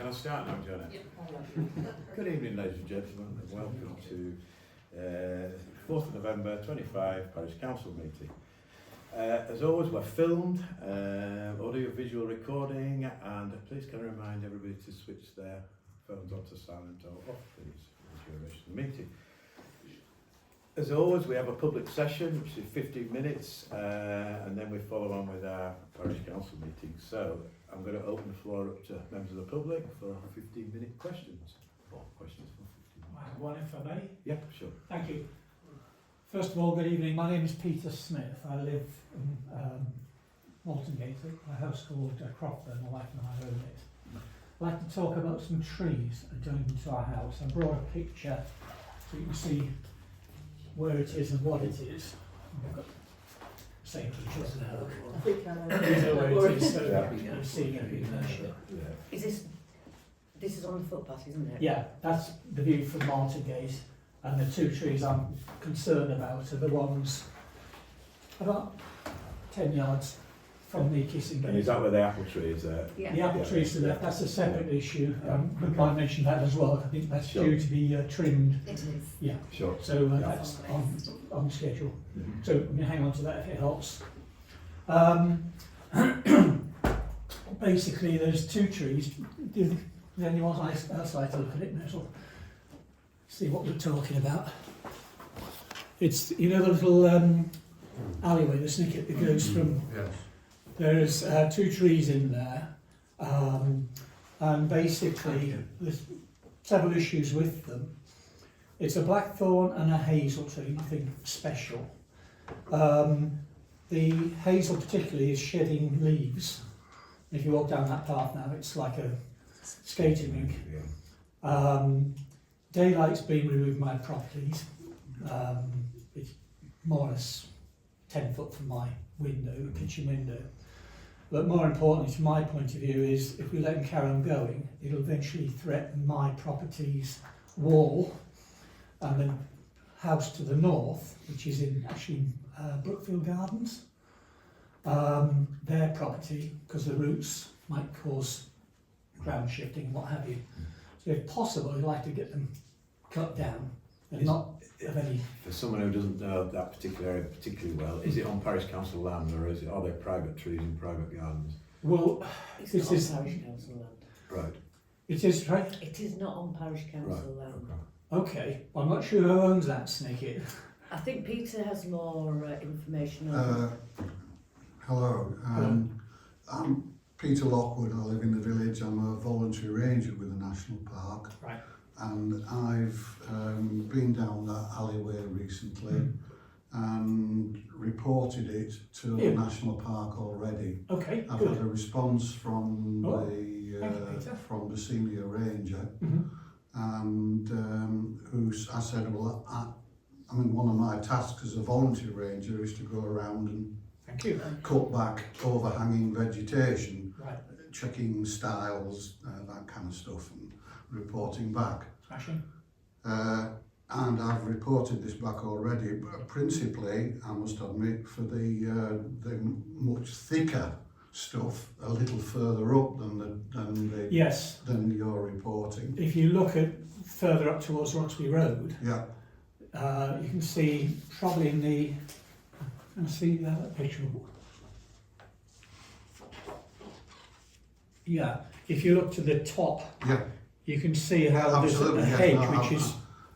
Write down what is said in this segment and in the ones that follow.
Can I start now, Janet? Yep. Good evening, ladies and gentlemen, and welcome to 4th of November 25 Parish Council meeting. As always, we're filmed, audio-visual recording, and please can I remind everybody to switch their phones on to silent or off, please, for the duration of the meeting. As always, we have a public session, which is 15 minutes, and then we follow on with our Parish Council meeting. So, I'm going to open the floor up to members of the public for 15-minute questions. Or questions for 15 minutes. I have one if I may. Yeah, sure. Thank you. First of all, good evening. My name is Peter Smith. I live in Malton Gate, a house called Crofton. My wife and I own it. I'd like to talk about some trees adjoining to our house. I brought a picture so you can see where it is and what it is. I've got the same pictures now. I think I know. You know where it is, so Yeah. you can see it. Is this is on the footpath, isn't it? Yeah, that's the view from Malton Gate, and the two trees I'm concerned about are the ones about 10 yards from the kissing And gate. is that where the apple tree is there? Yeah. The apple Yeah. trees to the left, that's a separate issue. Yeah. We might mention that as well. I think that's Sure. due to be trimmed. It is. Yeah, Sure. so Yeah. that's on schedule. Mhm. So I'm going to hang on to that if it helps. Basically, there's two trees. Does anyone else like to look at it? May as well see what we're talking about. It's, you know, the little alleyway, the snicket that goes from. Yes. There's two trees in there, and basically there's several issues with them. It's a blackthorn and a hazel tree, nothing special. The hazel particularly is shedding leaves. If you walk down that path now, it's like a skating rink. Yeah. Daylight's been removed from my properties. It's more or less 10 foot from my window, kitchen window. But more importantly, from my point of view, is if we let them carry on going, it'll eventually threaten my property's wall and the house to the north, which is in Brookfield Gardens. Their property, because the roots might cause ground shifting and what have you. So if possible, I'd like to get them cut down and not of any. For someone who doesn't know that particular area particularly well, is it on Parish Council land or are they private trees in private gardens? Well, It's this not is on Parish Council land. Right. it is right. It is not on Parish Council Right. land. Okay. Okay, well, I'm not sure who owns that snicket. I think Peter has more information on Hello, I'm Peter Lockwood. I live in the village. I'm a voluntary ranger with the National Park. Right. And I've been down that alleyway recently and reported it to Yeah. the National Park already. Okay, I've good. had a response from Oh, thank you, Peter. from the senior ranger, Mhm. and I said, well, I mean, one of my tasks as a voluntary ranger is to go around and Thank you. cut back overhanging vegetation, Right, checking styles, that kind of stuff, and reporting back. smashing. And I've reported this back already, but principally, I must admit, for the much thicker stuff a little further up Yes, than you're reporting. if you look at further up towards Roxby Road, Yeah, you can see probably in the. Can I see that picture? Yeah, if you look to the top, yeah. you can see how there's Absolutely, a yeah. hedge No, which is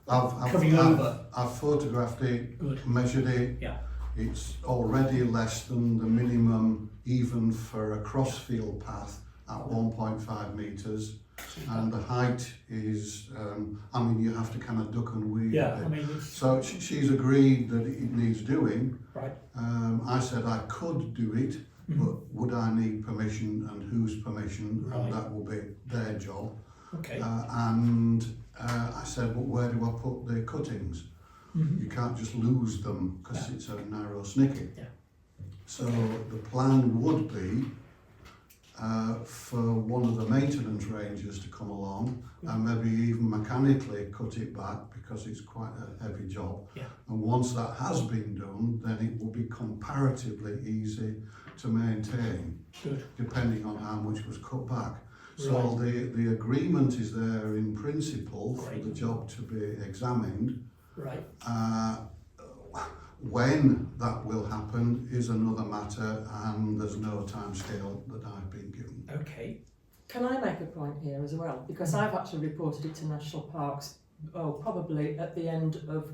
I've coming over. I've photographed it, Good. measured it. Yeah. It's already less than the minimum, even for a crossfield path, at 1.5 metres. And the height is, I mean, you have to kind of duck and weave. Yeah, a bit. I mean, it's, So she's agreed that it needs doing. right. I said I could do it, Mhm. but would I need permission and whose permission? Right. And that will be their job. Okay. I said, well, where do I put the cuttings? Mhm. You can't just lose them because Yeah. it's a narrow snicket. Yeah. So the plan would be for one of the maintenance rangers to come along and maybe even mechanically cut it back because it's quite a heavy job. Yeah. And once that has been done, then it will be comparatively easy to maintain, Good. depending on how much was cut back. So the agreement is there in principle for Great. the job to be examined. Right. When that will happen is another matter, and there's no timescale that I've been given. Okay. Can I make a point here as well? Because I've actually reported it to National Parks, probably at the end of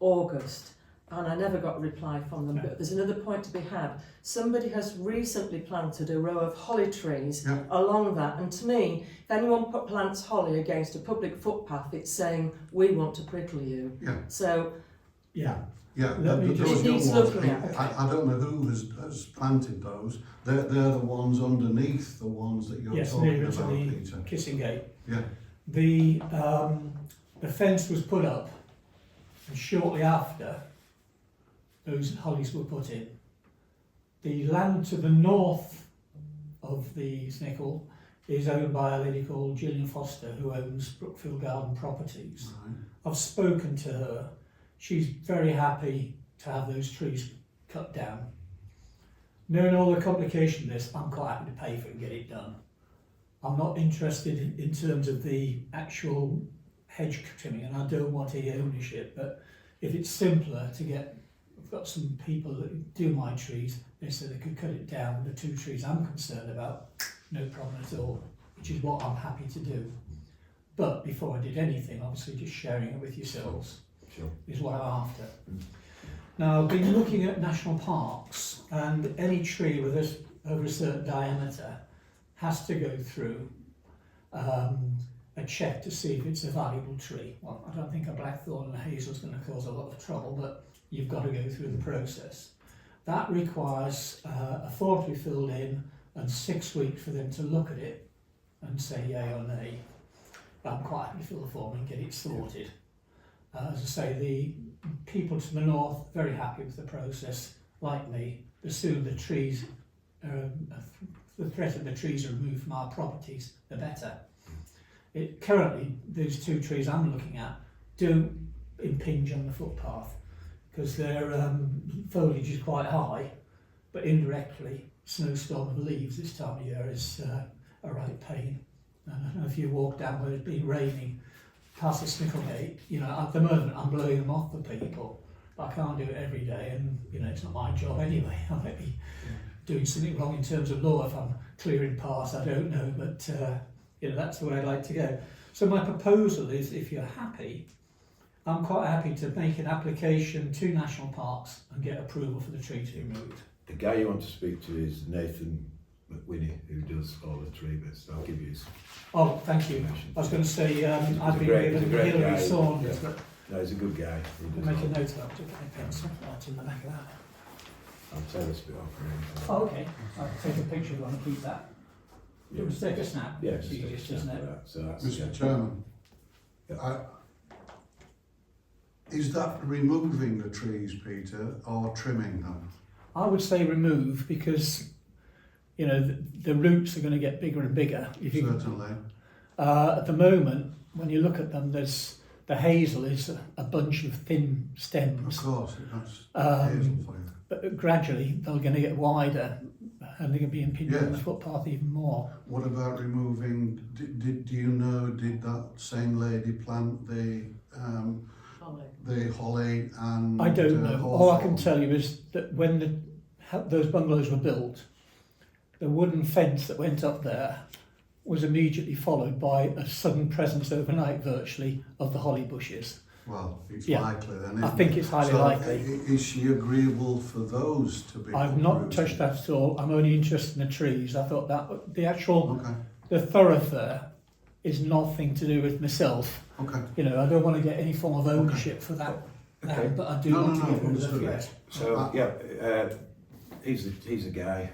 August, and I never got a reply from them. But there's another point to be had. Somebody has recently planted a row of holly trees along that, and to me, if anyone plants holly against a public footpath, it's saying, we want to prickle you. Yeah. So, Yeah. Yeah, Let me those just- young He's ones, looking at- I don't know who has planted those. They're the ones underneath the ones that you're Yes, talking nearer to about, the Peter. kissing gate. Yeah. The fence was put up, and shortly after, those hollies were put in. The land to the north of the Snickle is owned by a lady called Gillian Foster, who owns Brookfield Garden Properties. Right. I've spoken to her. She's very happy to have those trees cut down. Knowing all the complication of this, I'm quite happy to pay for it and get it done. I'm not interested in terms of the actual hedge trimming, and I don't want any ownership, but if it's simpler to get, I've got some people that do my trees, they said they could cut it down. The 2 trees I'm concerned about, no problem at all, which is what I'm happy to do. But before I did anything, obviously just sharing it with yourselves is what I'm after. Now, I've been looking at national parks, and any tree with over a certain diameter has to go through a check to see if it's a valuable tree. Well, I don't think a blackthorn and a hazel is going to cause a lot of trouble, but you've got to go through the process. That requires a form to be filled in and 6 weeks for them to look at it and say yay or nay. I'm quite happy to fill the form and get it sorted. As I say, the people to the north very happy with the process, like me. The sooner the trees, the threat of the trees are removed from our properties, the better. Currently, those 2 trees I'm looking at don't impinge on the footpath because their foliage is quite high, but indirectly, snowstorm of leaves this time of year is a right pain. And I don't know if you walk down where it's been raining, past the Snicklegate, you know, at the moment I'm blowing them off for people, but I can't do it every day, and you know, it's not my job anyway. I might be doing something wrong in terms of law if I'm clearing paths, I don't know, but you know, that's the way I like to go. So my proposal is, if you're happy, I'm quite happy to make an application to National Parks and get approval for the tree to be removed. The guy you want to speak to is Nathan McWhinney, who does all the tree bits. I'll give you his Oh, thank you. information. I was going to say, He's I've a been great- he's a given great Hillary guy, Saunders, yeah. but No, he's a good guy. He I'll does make a all- note of that, to get my pencil right in the back of that. I'll tell this bit off for him. Oh, okay. I'll take a picture if you want to keep that. Yeah. Just take a snap. Yeah, It's just take a easiest, snap isn't of it? that. So that's, Mr. Chairman, is that removing the trees, Peter, or trimming them? I would say remove, because you know the roots are going to get bigger and bigger. If you, Certainly. at the moment, when you look at them, there's the hazel is a bunch of thin Of stems, course, that's hazel for you. but gradually they're going to get wider, and they're going to be impinging on the Yes. footpath even more. What about removing, do you know, did that same lady plant the holly and I don't know. All I can hawthorn? tell you is that when those bungalows were built, the wooden fence that went up there was immediately followed by a sudden presence overnight, virtually, of the holly bushes. Well, it's Yeah. likely then, isn't I think it? it's highly So, likely. Is she agreeable for those to be I've not uprooted? touched that at all. I'm only interested in the trees. I thought that the actual, Okay, the thoroughfare is nothing to do with myself. okay. You know, I don't want to get any form of ownership for that, Okay. but I do No, want no, to no, get rid of understood. the threat. So yeah, he's a guy.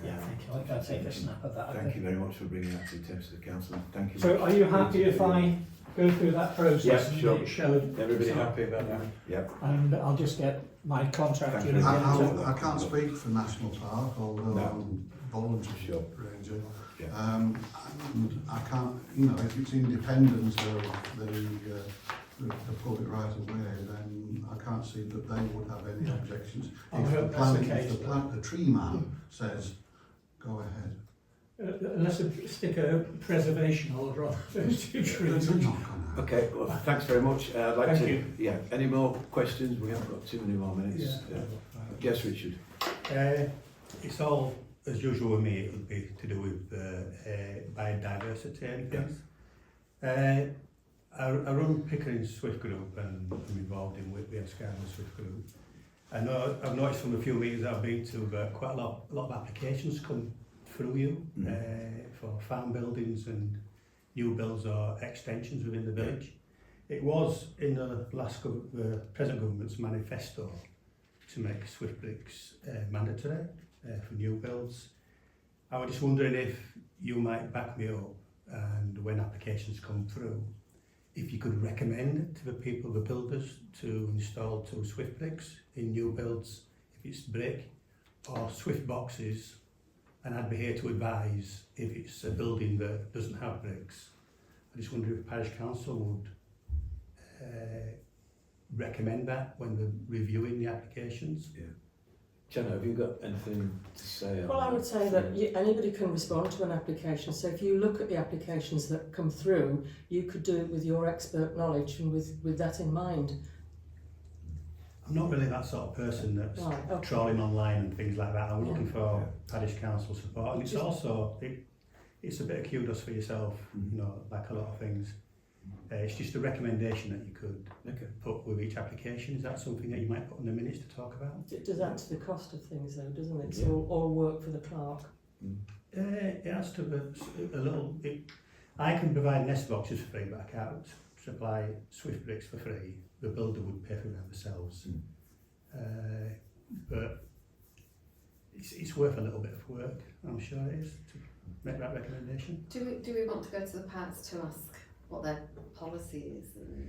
Yeah, thank you. I can take a snap of that. Thank you very much for bringing that to the attention of the council. Thank you. So, are you happy if I go through that process Yeah, and sure. get it showed? Everybody So- happy about that? Yep. And I'll just get my contractor Thank in you. again. I can't speak for National Park, although No. I'm voluntary Sure. ranger. Yeah. And I can't, you know, if it's independence of the public right of way, then I can't see that they would have any No. objections. I If hope that's the case, if the tree man says, go ahead. Unless a stick a preservation order on those two trees. They're not gonna. Okay, well, thanks very much. I'd like Thank to. you. Yeah. Any more questions? We haven't got too many more minutes. Yes, Richard. It's all, as usual with me, it would be to do with biodiversity and things. I run Pickering Swift Group and I'm involved in Whitby Scarlet Swift Group. I know I've noticed from a few meetings I've been to that quite a lot of applications come through you for farm buildings and new builds or extensions within the village. It was in the present government's manifesto to make Swift bricks mandatory for new builds. I was just wondering if you might back me up, and when applications come through, if you could recommend to the people, the builders, to install 2 Swift bricks in new builds, if it's brick, or Swift boxes, and I'd be here to advise if it's a building that doesn't have bricks. I just wonder if Parish Council would recommend that when they're reviewing the applications. Yeah. Jenna, have you got anything to say? Well, I would say that anybody can respond to an application. So if you look at the applications that come through, you could do it with your expert knowledge and with that in mind. I'm not really that sort of person that's Right, okay. trawling online and things like that. I'm Yeah. looking for Parish Council support, and it's also it's a bit of kudos for yourself, you know, like a lot of things. It's just a recommendation that you could put with each application. Is that something that you might put in the minutes to talk about? It does add to the cost of things though, doesn't it? It's all work for the clerk. It has to be a little. I can provide nest boxes for free, but I can't supply Swift bricks for free. The builder would pay for them themselves. But it's worth a little bit of work, I'm sure it is, to make that recommendation. Do we want to go to the Pats to ask what their policy is,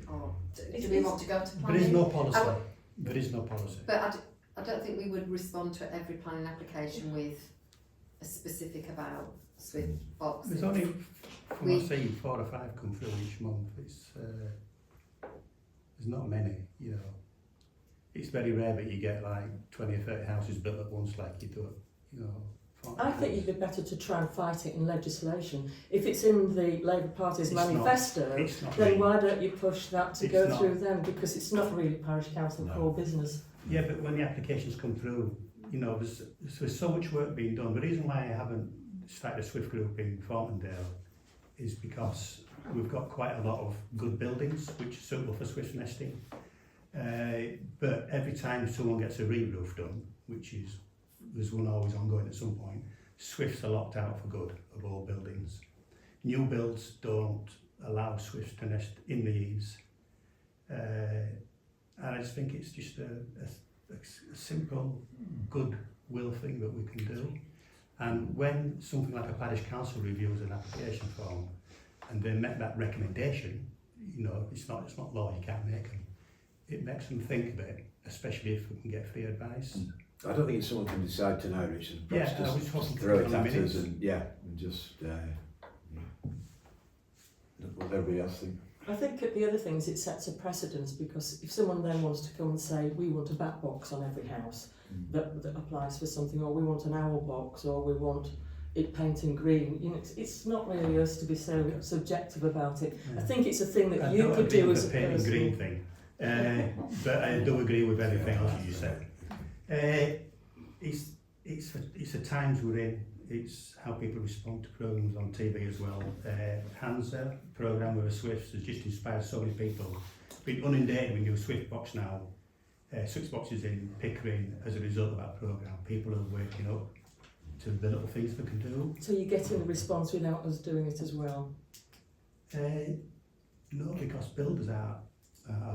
or do we want to go to planning? There is no policy. There is no policy. But I don't think we would respond to every planning application with a specific about Swift boxes. There's only, from what I see, 4 or 5 come through each month. It's there's not many, you know. It's very rare that you get like 20 or 30 houses built at once like you do, you know. I think you'd be better to try and fight it in legislation. If it's in the Labour Party's It's manifesto, not then really. why don't you push that to It's go not. through them? Because it's not really Parish Council No. core business. Yeah, but when the applications come through, you know, there's so much work being done. The reason why I haven't started a Swift group in Thornton is because we've got quite a lot of good buildings which are suitable for Swift nesting. But every time someone gets a re-roof done, there's one always ongoing at some point, Swifts are locked out for good of all buildings. New builds don't allow Swifts to nest in the eaves. And I just think it's just a simple goodwill thing that we can do. And when something like a Parish Council reviews an application form and they make that recommendation, you know, it's not law, you can't make them. It makes them think a bit, especially if we can get free advice. I don't think it's someone can decide tonight, Richard. Yeah, Perhaps I was hoping throw for it the at minutes. us and just what everybody else think. I think the other thing is it sets a precedence, because if someone then wants to come and say we want a bat box on every house that applies for something, or we want an owl box, or we want it painted green, you know, it's not really us to be so subjective about it. I think it's a thing that I you don't could agree do with as a the painting person. green thing, but I do agree with everything else you said. It's the times we're in. It's how people respond to programmes on TV as well. Hansa programme with the Swifts has just inspired so many people. Been inundated with new Swift box now. Swift boxes in Pickering as a result of that programme. People are waking up to the little things they can do. So you're getting the response without us doing it as well. No, because builders are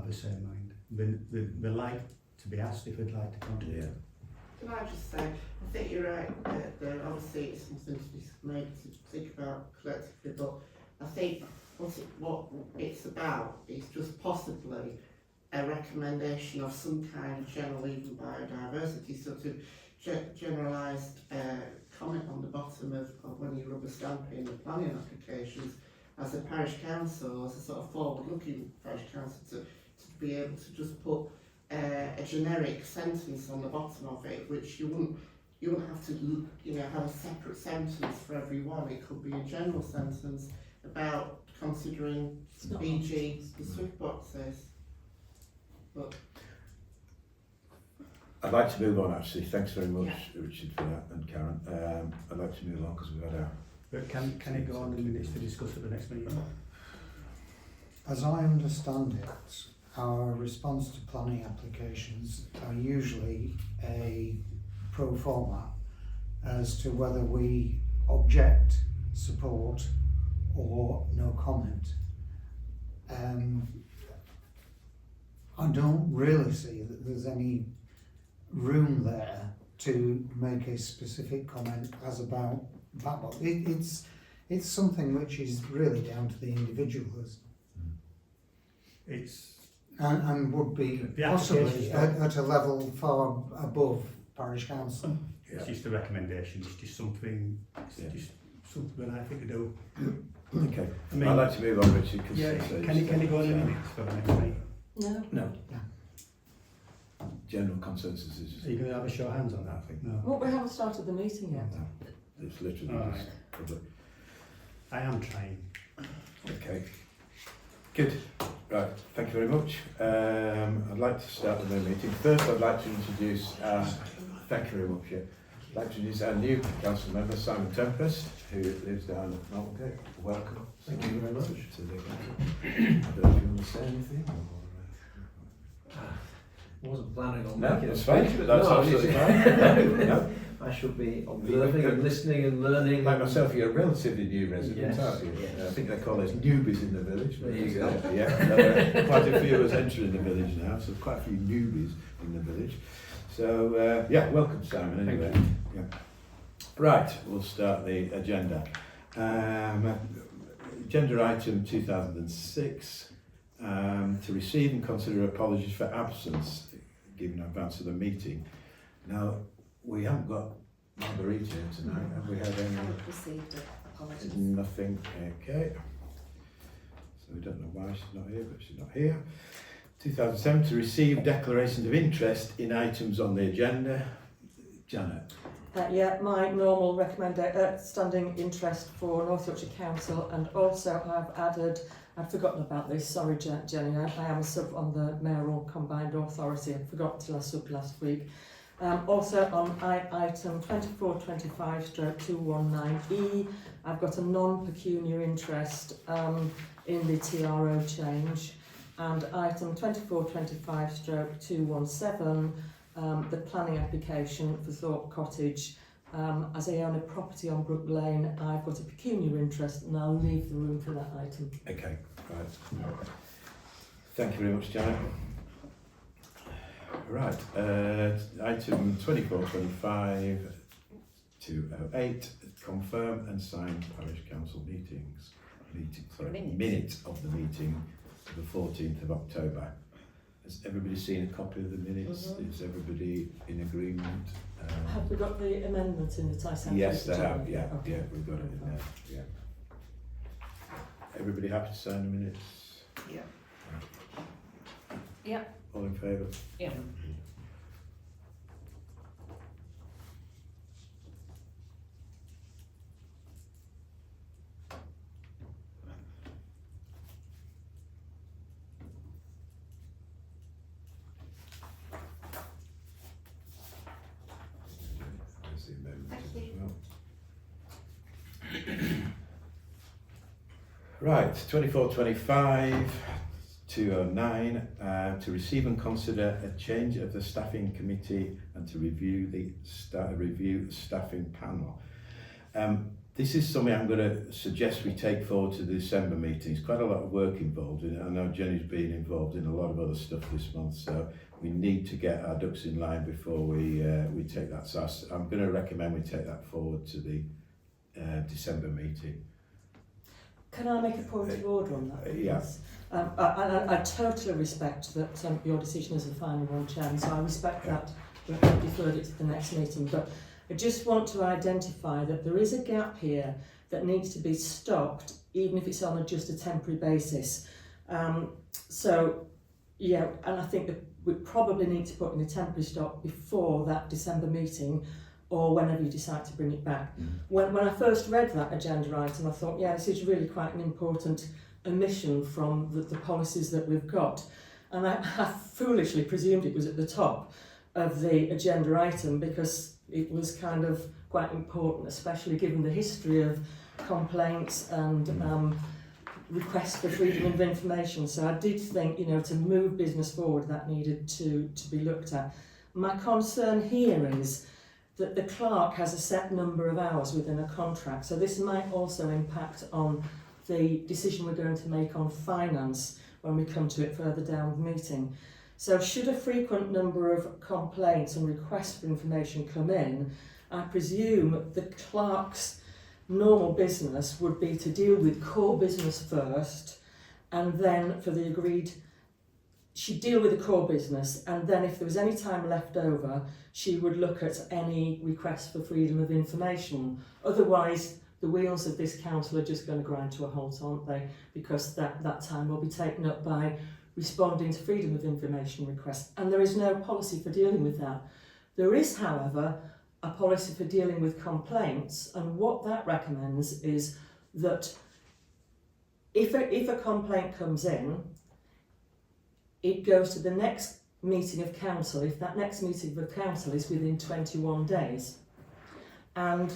the same mind. They like to be asked if they'd like to contribute. Yeah. Can I just say, I think you're right, that obviously it's something to think about collectively, but I think what it's about is just possibly a recommendation of some kind of general even biodiversity, sort of generalised comment on the bottom of when you rubber stamping the planning applications as a parish council, as a sort of forward-looking parish council, to be able to just put a generic sentence on the bottom of it, which you wouldn't you wouldn't have to, have a separate sentence for every one. It could be a general sentence about considering, It's not e.g., the Swift boxes. But I'd like to move on actually. Thanks very much, Richard, for that, and Karen. I'd like to move on because we've had our... But can it go on the minutes to discuss at the next meeting? As I understand it, our response to planning applications are usually a pro forma as to whether we object, support, or no comment. I don't really see that there's any room there to make a specific comment as about that one. It's something which is really down to the individuals. It's And would be The possibly application's at a level far above parish council. Yeah. it's just a recommendation. It's just something. It's Yeah. just something I think to do. Okay. I mean, I'd like to move on, Richard. Cause yeah. it's, Can it go on the minutes for the next meeting? No. No. General consensus is... Are you going to have a show of hands on that? I think. No. Well, we haven't started the meeting yet. No. It's literally All just right. public. I am trying. Okay. Good. Right. Thank you very much. I'd like to start the main meeting. First, I'd like to introduce... thank you very much. Yeah. I'd like to introduce our new council member, Simon Tempest, who lives down at Maltgate. Welcome. Thank you very much. To the council. I don't know if you want to say anything. Or, I wasn't planning on no, making a that's fine. speech, but That's no, absolutely it's- fine. No. I should be observing and listening and learning. Like myself, you're a relatively new resident, Yes, aren't you? yes. I think they call us newbies in the village. There you go. Yeah, quite a few of us entering the village now, so quite a few newbies in the village. So, welcome Simon anyway. Thank Yeah. Right, we'll start the agenda. Agenda item 2006, to receive and consider apologies for absence given in advance of the meeting. Now, we haven't got Marguerite here tonight, have we had any? Haven't received it, apologies. Nothing, okay. So we don't know why she's not here, but she's not here. 2007, to receive declarations of interest in items on the agenda. Janet. Yeah, my normal standing interest for North Yorkshire Council, and also I've added, I'd forgotten about this, sorry Jenny, I am a sub on the Mayoral Combined Authority, I forgot till I subbed last week. Also on item 2425/219E, I've got a non-pecuniary interest in the TRO change, and item 2425/217, the planning application for Thorpe Cottage. As I own a property on Brook Lane, I've got a pecuniary interest, and I'll leave the room for that item. Okay, right. Thank you very much, Janet. Right, item 2425/208, confirm and sign parish council minutes of the meeting of the 14th of October. Has everybody seen a copy of the minutes? Is everybody in agreement? Have we got the amendment in the Tyson? Yes, they have, yeah, Okay. yeah, we've got it in there, yeah. Everybody happy to sign the minutes? Yeah. Yeah. All in favour? Yeah. There's the amendment Thank as you. well. Right, 2425/209, to receive and consider a change of the staffing committee and to review the staffing panel. This is something I'm going to suggest we take forward to the December meeting. There's quite a lot of work involved in it. I know Jenny's been involved in a lot of other stuff this month, so we need to get our ducks in line before we take that. So I'm going to recommend we take that forward to the December meeting. Can I make a point of order on that? Yeah. Please? I totally respect that your decision is the final one, Chairman, so I respect that. We've deferred it to the next meeting, but I just want to identify that there is a gap here that needs to be stopped, even if it's on just a temporary basis. So, and I think that we probably need to put in a temporary stop before that December meeting, or whenever you decide to bring it back. When I first read that agenda item, I thought, yeah, this is really quite an important omission from the policies that we've got. And I foolishly presumed it was at the top of the agenda item because it was kind of quite important, especially given the history of complaints and requests for freedom of information. So I did think, you know, to move business forward, that needed to be looked at. My concern here is that the clerk has a set number of hours within a contract, so this might also impact on the decision we're going to make on finance when we come to it further down the meeting. So should a frequent number of complaints and requests for information come in, I presume the clerk's normal business would be to deal with core business first, and then for the agreed, she'd deal with the core business, and then if there was any time left over, she would look at any request for freedom of information. Otherwise, the wheels of this council are just going to grind to a halt, aren't they? Because that time will be taken up by responding to freedom of information requests, and there is no policy for dealing with that. There is, however, a policy for dealing with complaints, and what that recommends is that if a complaint comes in, it goes to the next meeting of council if that next meeting of council is within 21 days. And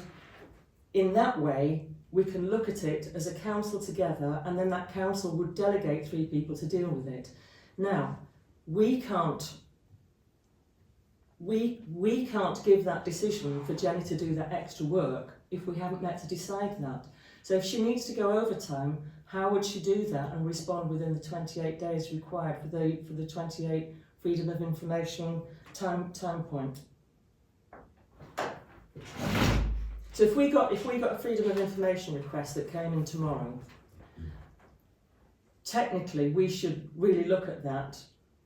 in that way, we can look at it as a council together, and then that council would delegate 3 people to deal with it. Now, we can't give that decision for Jenny to do that extra work if we haven't met to decide that. So if she needs to go overtime, how would she do that and respond within the 28 days required for the 28 freedom of information time point? So if we got a freedom of information request that came in tomorrow, technically we should really look at that,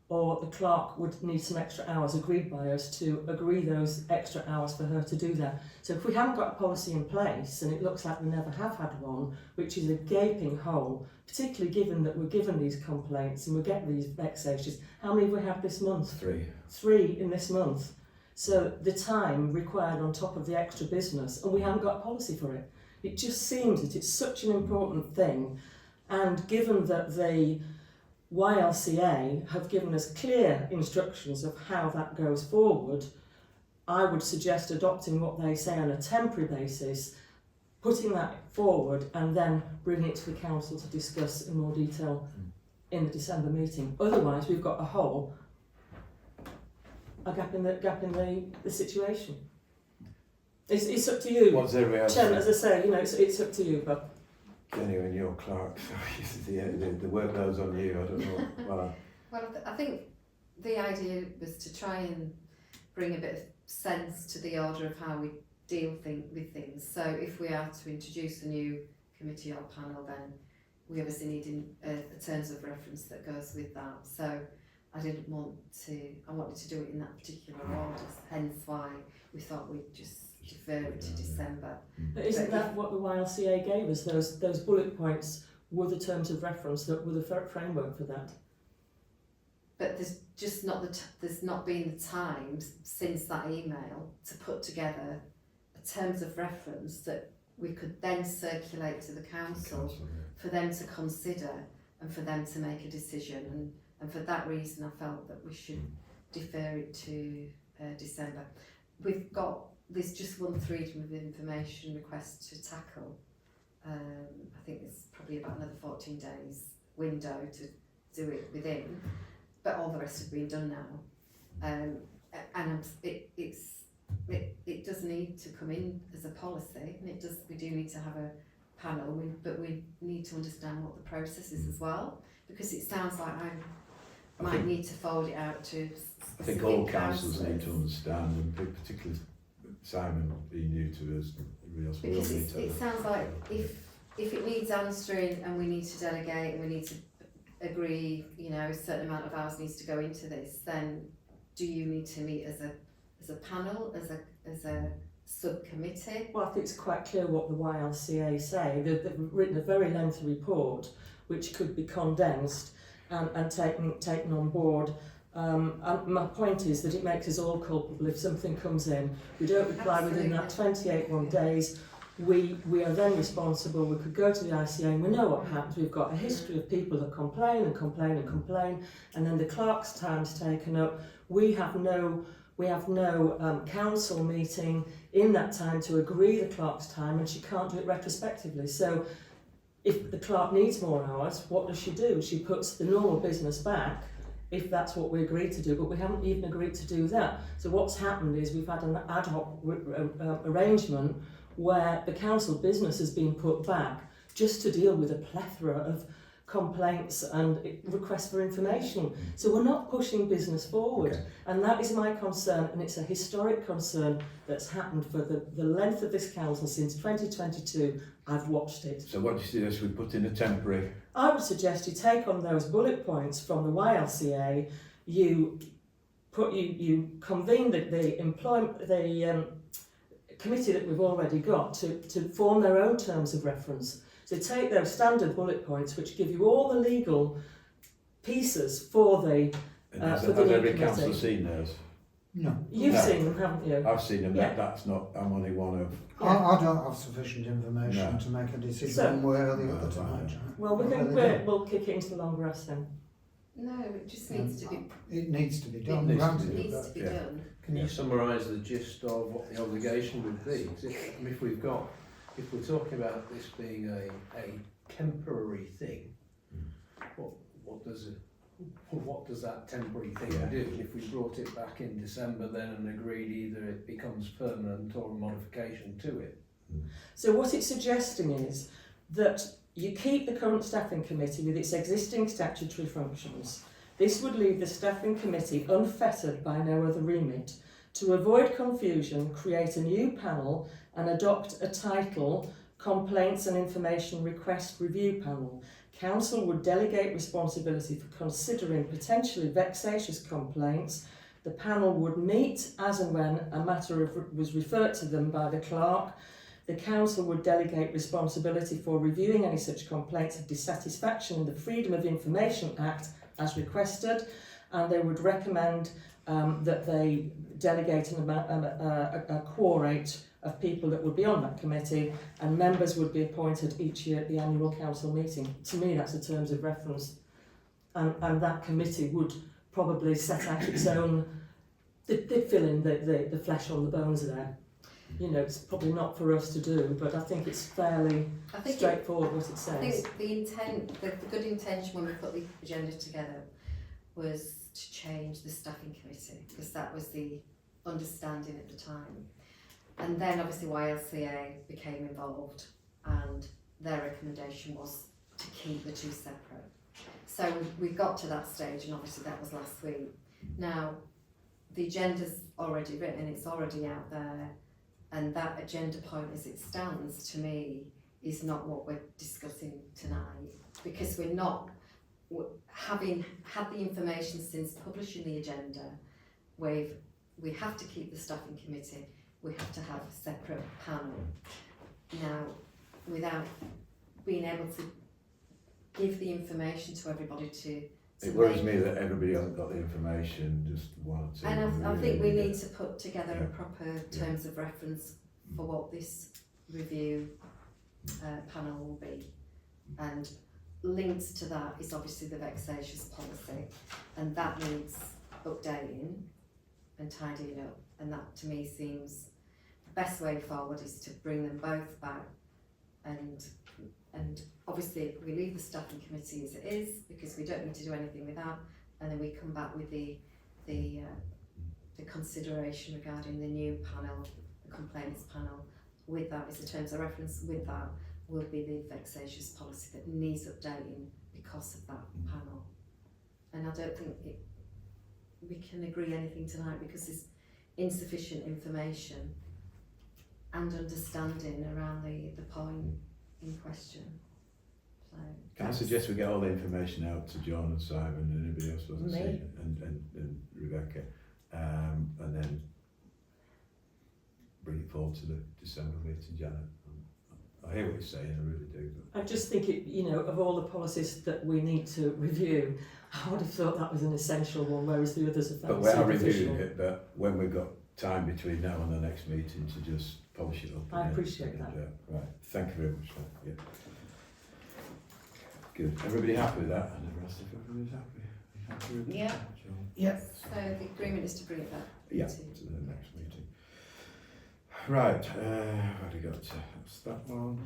or the clerk would need some extra hours agreed by us to agree those extra hours for her to do that. So if we haven't got a policy in place, and it looks like we never have had one, which is a gaping hole, particularly given that we're given these complaints and we get these vexations. How many have we had this month? 3. 3 in this month. So the time required on top of the extra business, and we haven't got a policy for it. It just seems that it's such an important thing, and given that the YLCA have given us clear instructions of how that goes forward, I would suggest adopting what they say on a temporary basis, putting that forward, and then bringing it to the council to discuss in more detail in the December meeting. Otherwise, we've got a gap in the situation. It's up to you. What's everybody else? Chairman, as I say, you know, it's up to you, but Jenny, when you're clerk, so the work goes on you. I don't know. Well, I think the idea was to try and bring a bit of sense to the order of how we deal with things. So if we are to introduce a new committee or panel, then we obviously need a terms of reference that goes with that. So I wanted to do it in that particular order, hence why we thought we'd just defer it to December. But isn't that what the YLCA gave us? Those bullet points were the terms of reference, that were the framework for that. But there's just there's not been the time since that email to put together a terms of reference that we could then circulate to the council for them to consider and for them to make a decision. And for that reason, I felt that we should defer it to December. There's just one freedom of information request to tackle. I think it's probably about another 14 days window to do it within, but all the rest have been done now. And it does need to come in as a policy, and we do need to have a panel, but we need to understand what the process is as well, because it sounds like I might need to fold it out to I think all councils need to understand, and particularly Simon being new to us, everybody else will because need to. It sounds like if it needs answering and we need to delegate and we need to agree, you know, a certain amount of hours needs to go into this, then do you need to meet as a panel, as a subcommittee? Well, I think it's quite clear what the YLCA say. They've written a very lengthy report which could be condensed and taken on board And my point is that it makes us all culpable if something comes in, we don't reply within that 28 days, we are then responsible. We could go to the ICA and we know what happens. We've got a history of people that complain and complain and complain, and then the clerk's time's taken up. We have no council meeting in that time to agree the clerk's time, and she can't do it retrospectively. So if the clerk needs more hours, what does she do? She puts the normal business back, if that's what we agreed to do, but we haven't even agreed to do that. So what's happened is we've had an ad hoc arrangement where the council business has been put back just to deal with a plethora of complaints and requests for information. So we're not pushing business forward. Okay. And that is my concern, and it's a historic concern that's happened for the length of this council since 2022. I've watched it. So what do you suggest we put in a temporary? I would suggest you take on those bullet points from the YLCA, you convene the committee that we've already got to form their own terms of reference. So take those standard bullet points which give you all the legal pieces for the And has for the new every committee. council seen those? No. You've No. seen them, haven't you? I've seen them. Yeah. That's not. I'm only one of. I don't have sufficient information No. to make a decision So- one way or the No, other right. tonight. Well, we I think really don't. we'll kick it into the long grass then. No, it just needs to be, It needs to be it done. needs to granted, be needs but- to be Yeah. done. Can you summarise the gist of what the obligation would be? 'Cause if we're talking about this being a temporary thing, what does that temporary thing Yeah. do? And if we brought it back in December then and agreed either it becomes permanent or a modification to it? So what it's suggesting is that you keep the current staffing committee with its existing statutory functions. This would leave the staffing committee unfettered by no other remit. To avoid confusion, create a new panel and adopt a title, Complaints and Information Request Review Panel. Council would delegate responsibility for considering potentially vexatious complaints. The panel would meet as and when a matter was referred to them by the clerk. The council would delegate responsibility for reviewing any such complaints of dissatisfaction in the Freedom of Information Act as requested, and they would recommend that they delegate a quorate of people that would be on that committee, and members would be appointed each year at the annual council meeting. To me, that's the terms of reference, and that committee would probably set out its own. They'd fill in the flesh on the bones there. You know, it's probably not for us to do, but I think it's fairly I think straightforward what it I says. think the intent, the good intention when we put the agenda together was to change the staffing committee, because that was the understanding at the time. And then obviously YLCA became involved, and their recommendation was to keep the two separate. So we got to that stage, and obviously that was last week. Now, the agenda's already written, it's already out there, and that agenda point as it stands, to me, is not what we're discussing tonight, because we're not, having had the information since publishing the agenda, we have to keep the staffing committee, we have to have a separate panel. Now, without being able to give the information to everybody to It worries me that everybody hasn't got the information, just one or two. and I think we really need to put together a proper terms of reference for what this review panel will be. And linked to that is obviously the vexatious policy, and that needs updating and tidying up, and that to me seems the best way forward is to bring them both back, and obviously we leave the staffing committee as it is because we don't need to do anything with that, and then we come back with the consideration regarding the new panel, the complaints panel. With that is the terms of reference, with that will be the vexatious policy that needs updating because of that panel. And I don't think we can agree anything tonight because there's insufficient information and understanding around the point in question. So Can I suggest we get all the information out to John and Simon and anybody else who hasn't Me. seen it, and Rebecca, and then bring it forward to the December meeting, Janet. I hear what you're saying, I really do. I just think it, you know, of all the policies that we need to review, I would have thought that was an essential one, whereas the others are But fairly we are superficial. reviewing it, but when we've got time between now and the next meeting to just polish it up. I again. appreciate that. Right, thank you very much for that. Yeah. Good. Everybody happy with that? And the rest of everybody's happy? You happy with Yeah. that, John? Yep. So the agreement is to bring it back Yeah, to. to the next meeting. Right, what have we got? That's that one.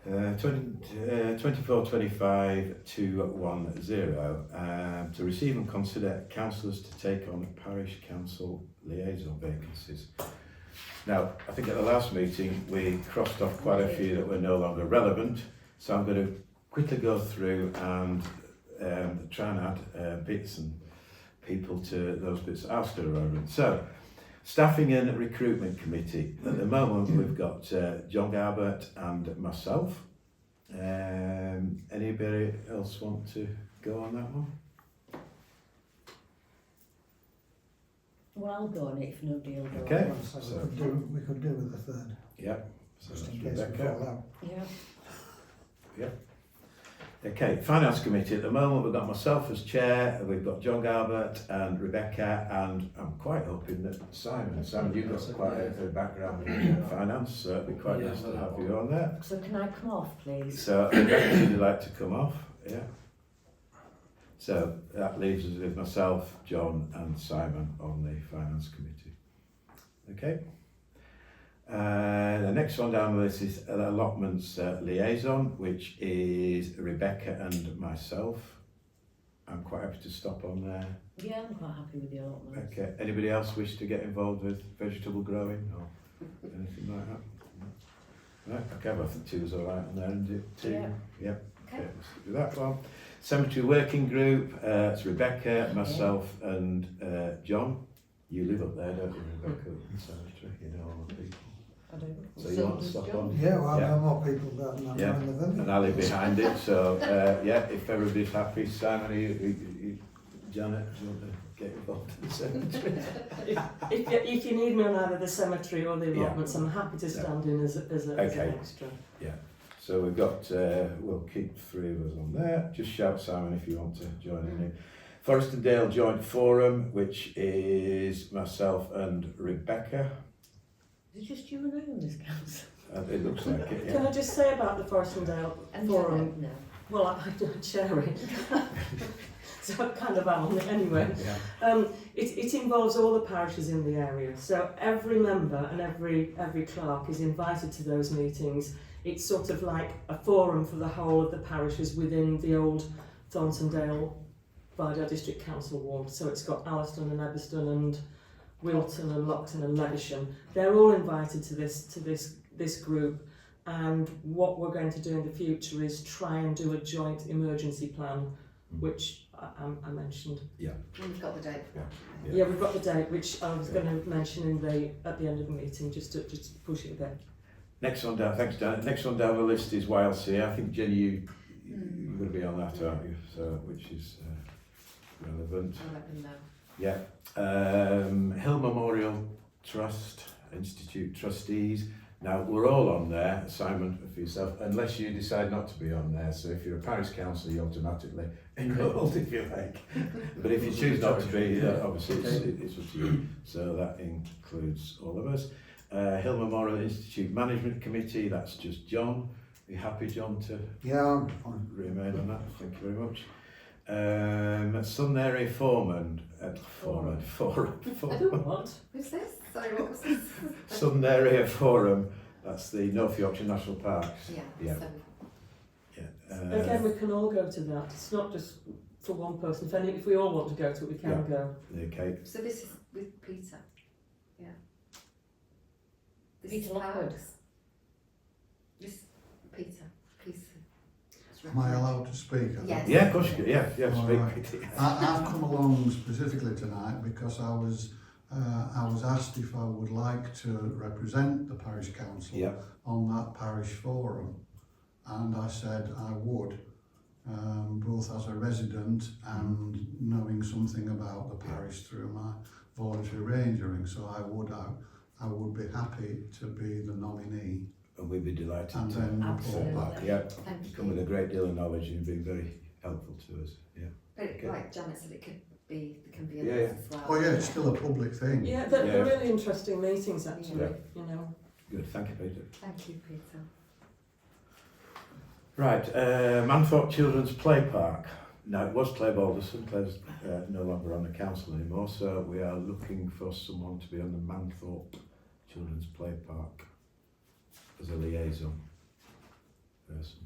24-25 210 to receive and consider councillors to take on parish council liaison vacancies. Now, I think at the last meeting we crossed off quite a few that were no longer relevant, so I'm going to quickly go through and try and add bits and people to those bits that are still relevant. So, Staffing and Recruitment Committee. At the moment we've got John Garbett and myself. Anybody else want to go on that one? Well, I'll go on it if nobody will go Okay. on. So So- we could do with a third, Yep. So just that's in case we Rebecca. fall out. Yeah. Okay, Finance Committee. At the moment we've got myself as chair, we've got John Garbett and Rebecca, and I'm quite hoping that Simon, you've got quite a background in finance, so it'd be quite nice to have you on there. So can I come off, please? So Rebecca, would you like to come off? Yeah. So that leaves us with myself, John and Simon on the Finance Committee. Okay. The next one down the list is allotments liaison, which is Rebecca and myself. I'm quite happy to stop on there. Yeah, I'm quite happy with the allotments. Okay. Anybody else wish to get involved with vegetable growing or anything like that? No? Right. Okay. Well, I think 2 is all right on there, isn't it? 2. Yeah. Yep. Okay. Okay. Let's do that one. Cemetery Working Group. It's Rebecca, myself, and John. You live up there, don't you, Rebecca? In the cemetery. You know all the people. I don't. So you want to stop on? Yeah, well, I Yeah. know more people than Yeah. in the village. An alley behind it, so yeah, if everybody's happy, Simon, Janet, do you want to get involved in the cemetery? If you need me on either the cemetery or the Yeah. allotments, I'm happy to stand in as an Okay. extra. So we've got, we'll keep 3 of us on there. Just shout, Simon, if you want to join in. Forest and Dale Joint Forum, which is myself and Rebecca. Is it just you and I on this council? It looks like it, Can yeah. I just say about the Forest and Dale Forum? No. Well, I don't chair it, so I kind of am on it anyway. Yeah. It involves all the parishes in the area, so every member and every clerk is invited to those meetings. It's sort of like a forum for the whole of the parishes within the old Thornton Dale Bardale District Council ward. So it's got Alliston and Eberston and Wilton and Lockton and Lewisham. They're all invited to this group, and what we're going to do in the future is try and do a joint emergency plan, which I mentioned. We've got the date for that. Yeah, we've got the date, which I was going to mention at the end of the meeting, just to push it a bit. Next one down, thanks Dan. Next one down the list is YLC. I think Jenny, you're going to be on that, aren't you? So, which is relevant. I'll let them know. Yeah. Hill Memorial Trust, Institute Trustees. Now, we're all on there, Simon, for yourself, unless you decide not to be on there. So if you're a parish councillor, you're automatically enrolled, if you like. But if you choose not to be, obviously it's up to you. So that includes all of us. Hill Memorial Institute Management Committee, that's just John. Are you happy, John, to Yeah, I'm fine. remain on that? Thank you very much. Southern Area Forum. What? Who's this? Sorry, what was this? Southern Area Forum, that's the North Yorkshire National Parks. Yeah. Yeah. So Again, we can all go to that. It's not just for one person. If we all want to go to it, we can Yeah. go. Okay. So this is with Peter. Yeah. This Peter is Lockwood. Parks. This Peter. Am I allowed to speak? Yes. Yeah, of course you can. Yeah, All speak. right. I've come along specifically tonight because I was asked if I would like to represent the parish council Yeah. on that parish forum, and I said I would, both as a resident and knowing something about the parish through my voluntary rangering. So I would be happy to be the nominee. and we'd be delighted And to then report Absolutely. back. Yeah, Thank you come with you. a great deal of knowledge and you've been very helpful to us. Yeah. But Okay. like Janet said, it could be, there can be Yeah, others as well. Oh yeah, it's still a public thing. Yeah, they're Yeah. really interesting meetings actually, Yeah. you know. Good, thank you, Peter. Thank you, Peter. Right, Manthorpe Children's Play Park. Now, it was Claire Balderson. Claire's no longer on the council anymore, so we are looking for someone to be on the Manthorpe Children's Play Park as a liaison person.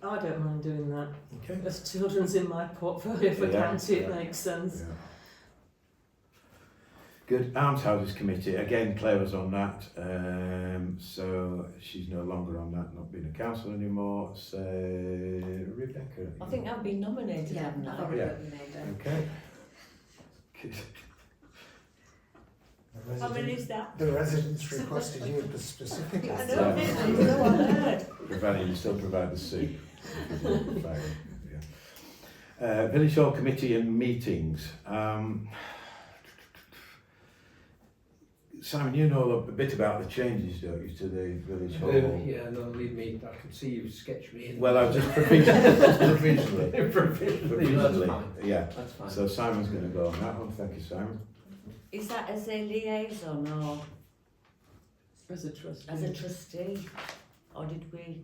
I don't mind doing that. Okay. As children's in my portfolio for Yeah, county, it yeah. makes sense. Yeah. Good. Arms Houses Committee. Again, Claire was on that, so she's no longer on that, not being a council anymore. So, Rebecca. I think I've been nominated, Yeah, haven't I've I? already Yeah. got your name down. Okay. Good. How many is that? The residents requested you specifically. I Yeah. know, didn't I? No, I heard. Provided you still provide the soup. Yeah. Village Hall Committee and meetings. Simon, you know a bit about the changes, don't you, to the Village Hall? Yeah, no, leave me. I can see you sketch me in. Well, I've just provisionally. Provisionally, that's fine. Yeah. That's fine. So Simon's going to go on that one. Thank you, Simon. Is that as a liaison or As a trustee. as a trustee? Or did we?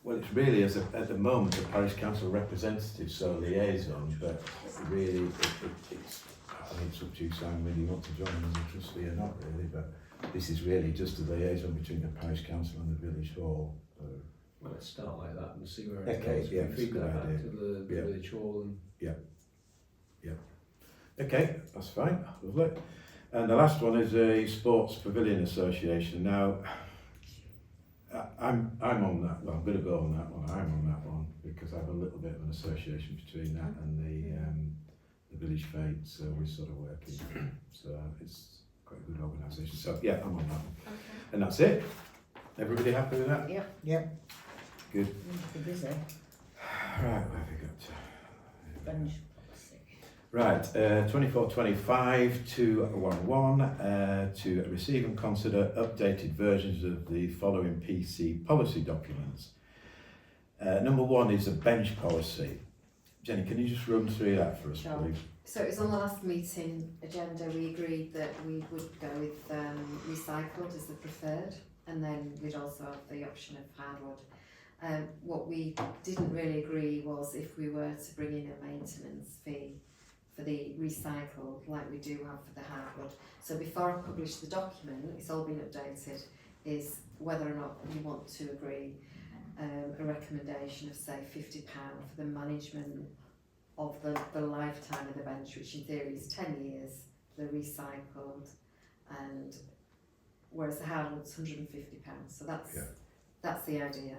Well, it's really at the moment a parish council representative, so liaison, but really it's I mean, it's up to you, Simon, whether you want to join as a trustee or not, really. But this is really just a liaison between the parish council and the village hall. Well, let's start like that and see where it Okay, goes. yeah, We it's a feed good that back idea. to the Yeah. village hall and Okay, that's fine, lovely. And the last one is a Sports Pavilion Association. Now, I'm on that. Well, I'm going to go on that one. I'm on that one because I have a little bit of an association between that and the village fete. So we're sort of working. So it's quite a good organisation. So yeah, I'm on that one. Okay. And that's it. Everybody happy with that? Yeah. Yeah. Good. We're busy. Right, where have we got to? Bench. Right, 2425 211 to receive and consider updated versions of the following PC policy documents. Number one is a bench policy. Jenny, can you just run through that for us, Sure. please? So it was on the last meeting agenda, we agreed that we would go with recycled as the preferred, and then we'd also have the option of hardwood. What we didn't really agree was if we were to bring in a maintenance fee for the recycled like we do have for the hardwood. So before I publish the document, it's all been updated, is whether or not you want to agree a recommendation of say £50 for the management of the lifetime of the bench, which in theory is 10 years, the recycled, and whereas the hardwood's £150. So that's the idea.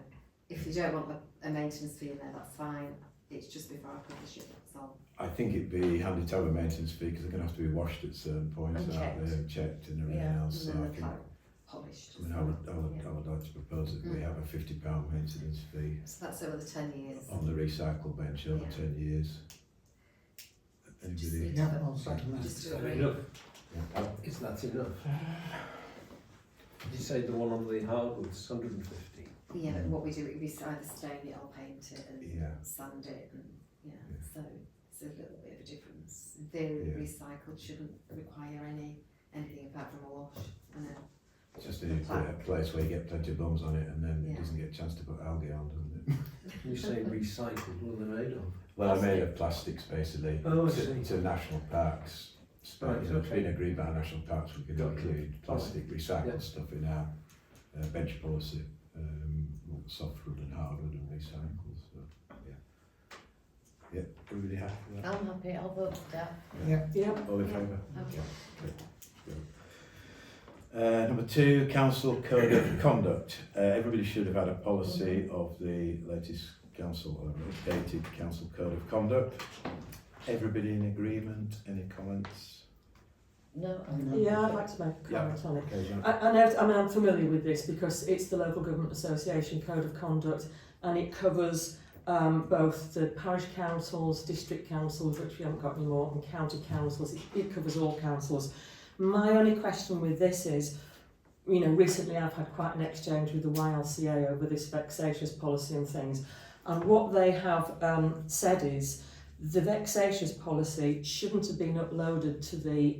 If you don't want a maintenance fee in there, that's fine. It's just before I publish it, that's all. I think it'd be handy to have a maintenance fee because they're going to have to be washed at certain points, And aren't they, and checked and everything Yeah, else. So And I then think, they're polished. I mean, I would like to propose that we have a £50 maintenance fee So that's over the 10 years. on the recycle bench over Yeah. 10 years. Just Anybody? need Yeah, to- I'll second that. Just is to that agree. enough? Yeah. Is that enough? Did you say the one on the hardwood's 150? Yeah, but what we do, we either stain it or paint it and Yeah. sand it, and Yeah. so it's a little bit of a difference. In theory, Yeah. recycled shouldn't require anything apart from a wash and a Just a place where you get plenty of bums on it and then it Yeah. doesn't get a chance to put algae on, doesn't it? When you say recycled, what are they made of? Well, they're made of plastics basically. Oh, I see. to national parks. Right, You know, it's okay. been agreed by national parks, we can Got you. include plastic recycled Yeah. stuff in our bench policy, softwood and hardwood and recycled, so, yeah. Yeah, everybody happy with that? I'm happy, I'll vote for that. Yeah. Yeah. All in favour? Okay. Number two, council code of conduct. Everybody should have had a policy of the latest council or updated council code of conduct. Everybody in agreement? Any comments? No, I'm not. Yeah, I'd like to make a Yeah. comment on it. Okay, John. I know, I mean, I'm familiar with this because it's the Local Government Association Code of Conduct, and it covers both the parish councils, district councils, which we haven't got anymore, and county councils. It covers all councils. My only question with this is, you know, recently I've had quite an exchange with the YLCA over this vexatious policy and things, and what they have said is the vexatious policy shouldn't have been uploaded to the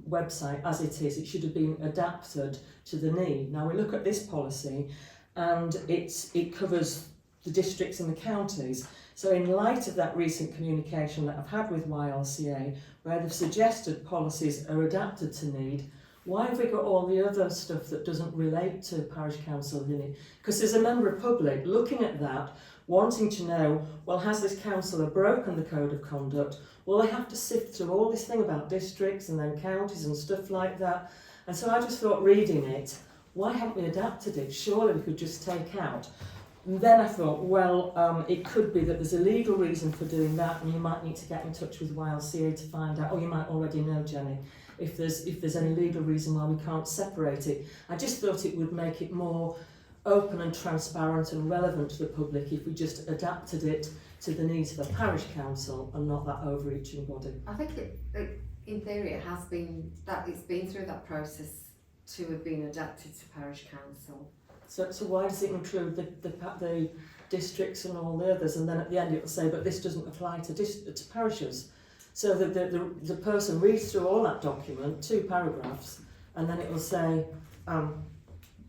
website as it is. It should have been adapted to the need. Now we look at this policy and it covers the districts and the counties. So in light of that recent communication that I've had with YLCA, where they've suggested policies are adapted to need, why have we got all the other stuff that doesn't relate to parish council in it? Because there's a member of public looking at that, wanting to know, well, has this councillor broken the code of conduct? Well, they have to sift through all this thing about districts and then counties and stuff like that. And so I just thought, reading it, why haven't we adapted it? Surely we could just take out. And then I thought, well, it could be that there's a legal reason for doing that, and you might need to get in touch with YLCA to find out, or you might already know, Jenny, if there's any legal reason why we can't separate it. I just thought it would make it more open and transparent and relevant to the public if we just adapted it to the needs of a parish council and not that overreaching body. I think in theory it has been, that it's been through that process to have been adapted to parish council. So why does it include the districts and all the others, and then at the end it will say, but this doesn't apply to parishes? So the person reads through all that document, 2 paragraphs, and then it will say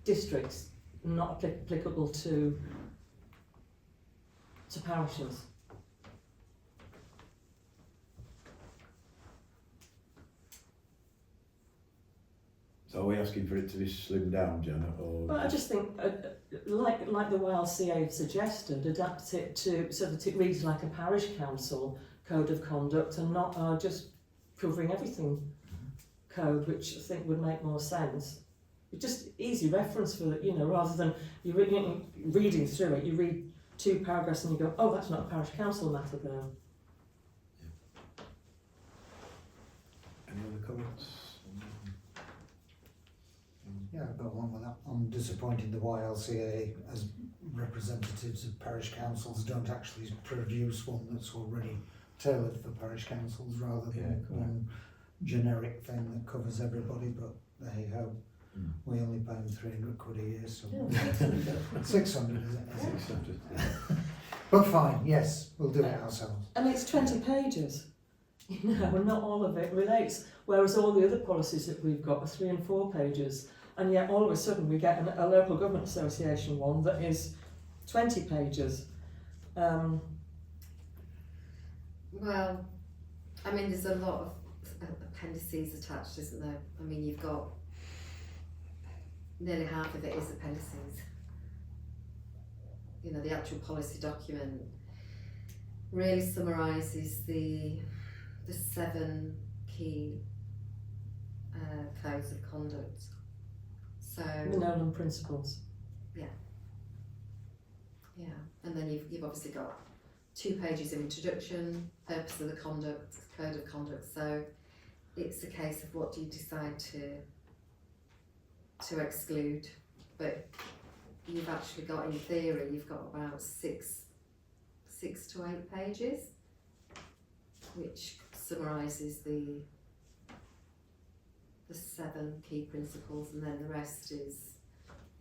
districts not applicable to parishes. So are we asking for it to be slimmed down, Janet? Or Well, I just think, like the YLCA have suggested, adapt it to so that it reads like a parish council code of conduct and not just covering everything code, which I think would make more sense. It's just easy reference for it, you know, rather than you reading through it, you read 2 paragraphs and you go, oh, that's not a parish council matter there. any other comments? Yeah, I've got one with that. I'm disappointed the YLCA as representatives of parish councils don't actually produce one that's already tailored for parish councils rather than one generic thing that covers everybody, but hey ho. We only pay them 300 quid a year, so 600 is it? 600. But fine, yes, we'll do it ourselves. And it's 20 pages, you know, and not all of it relates. Whereas all the other policies that we've got are 3 and 4 pages, and yet all of a sudden we get a local government association one that is 20 pages. Well, I mean, there's a lot of appendices attached, isn't there? I mean, you've got nearly half of it is appendices. You know, the actual policy document really summarises the 7 key codes of conduct. So The Nolan principles. yeah, and then you've obviously got 2 pages of introduction, purpose of the conduct, code of conduct. So it's a case of what do you decide to exclude, but you've actually got, in theory, you've got about 6 to 8 pages, which summarises the 7 key principles, and then the rest is,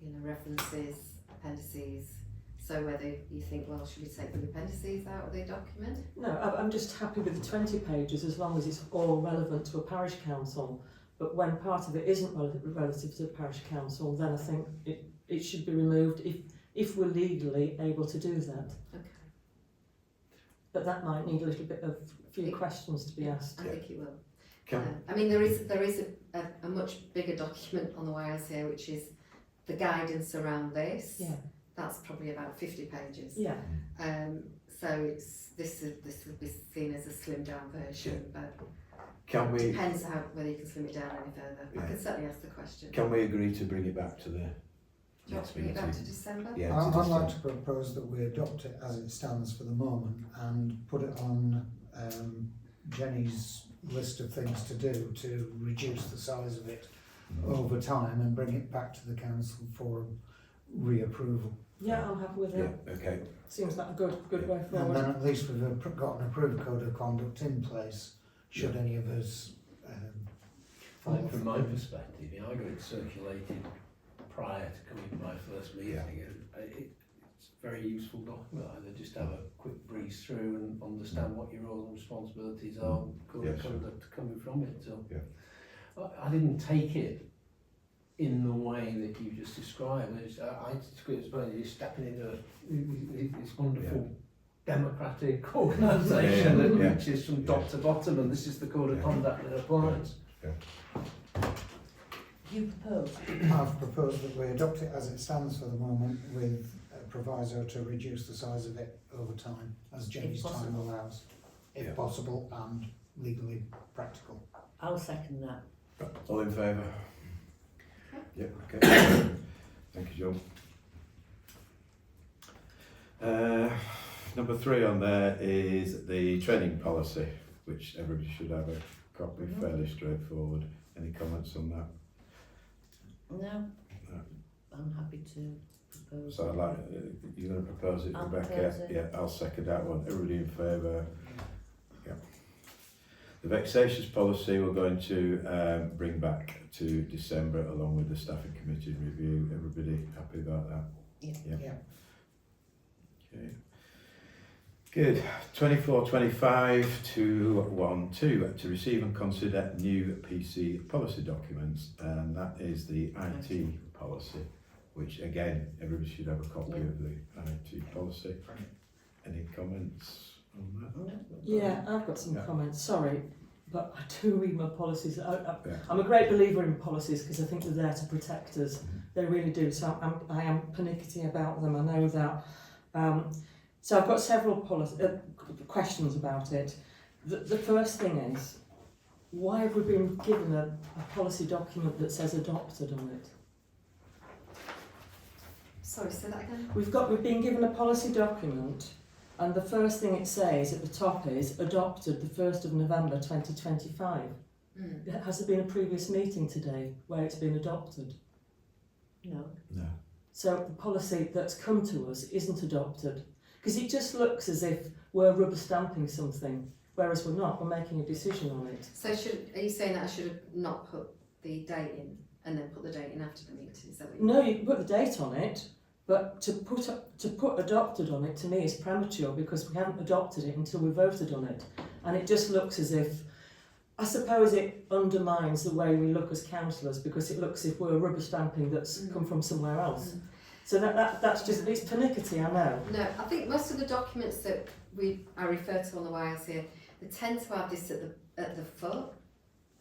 you know, references, appendices. So whether you think, well, should we take the appendices out of the document? No, I'm just happy with the 20 pages as long as it's all relevant to a parish council. But when part of it isn't relative to the parish council, then I think it should be removed if we're legally able to do that. Okay. But that might need a little bit of few questions to be asked. I think it will. Can, I mean, there is a much bigger document on the YLCA, which is the guidance around this. Yeah. That's probably about 50 pages. Yeah. So this would be seen as a slimmed down version, but can we, depends whether you can slim it down any further. I can certainly ask the question. can we agree to bring it back to the Do you want next to bring it back to meeting? December? Yeah, I'd like to propose that we adopt it as it stands for the moment and put it on Jenny's list of things to do to reduce the size of it over time and bring it back to the council for reapproval. Yeah, I'm happy with Yeah, it. okay. Seems like a good way And forward. then at least we've got an approved code of conduct in place should any of us fall From my perspective, I got it circulated prior to coming to my first meeting. It's a very useful document. Either just have a quick breeze through and understand what your roles and responsibilities are, code of conduct coming from it. So I didn't take it in the way that you just described. I took it as well, you're stepping into this wonderful democratic organisation that reaches from top to bottom, and this is the code of conduct that applies. You propose? I've proposed that we adopt it as it stands for the moment, with a proviso to reduce the size of it over time, as Jenny's time allows, if possible and legally practical. I'll second that. All in favour? Yep, okay. Thank you, John. Number 3 on there is the training policy, which everybody should have a copy, fairly straightforward. Any comments on that? No. I'm happy to propose. So I'd like, you're going to propose it, I'll Rebecca? propose it. Yeah, I'll second that one. Everybody in favour? Yeah. The vexatious policy we're going to bring back to December along with the staffing committee review. Everybody happy about that? Yeah. Okay. Good. 24-25 212 to receive and consider new PC policy documents, and that is the IT policy, which again everybody should have a copy of the IT policy. Any comments on that? Yeah, I've got some comments. Sorry, but I do read my policies. I'm a great believer in policies because I think they're there to protect us. They really do. So I am pernickety about them. I know that. So I've got several questions about it. The first thing is, why have we been given a policy document that says adopted on it? Sorry, say that again. We've been given a policy document, and the first thing it says at the top is adopted the 1st of November 2025. Has there been a previous meeting today where it's been adopted? No. No. So the policy that's come to us isn't adopted, because it just looks as if we're rubber stamping something, whereas we're not. We're making a decision on it. So are you saying that I should have not put the date in and then put the date in after the meeting? Is that what you No, you can put the date on it, but to put adopted on it to me is premature, because we haven't adopted it until we voted on it, and it just looks as if, I suppose it undermines the way we look as councillors, because it looks as if we're rubber stamping that's come from somewhere else. So that's just, it's pernickety, I know. No, I think most of the documents that I refer to on the wires here, they tend to have this at the foot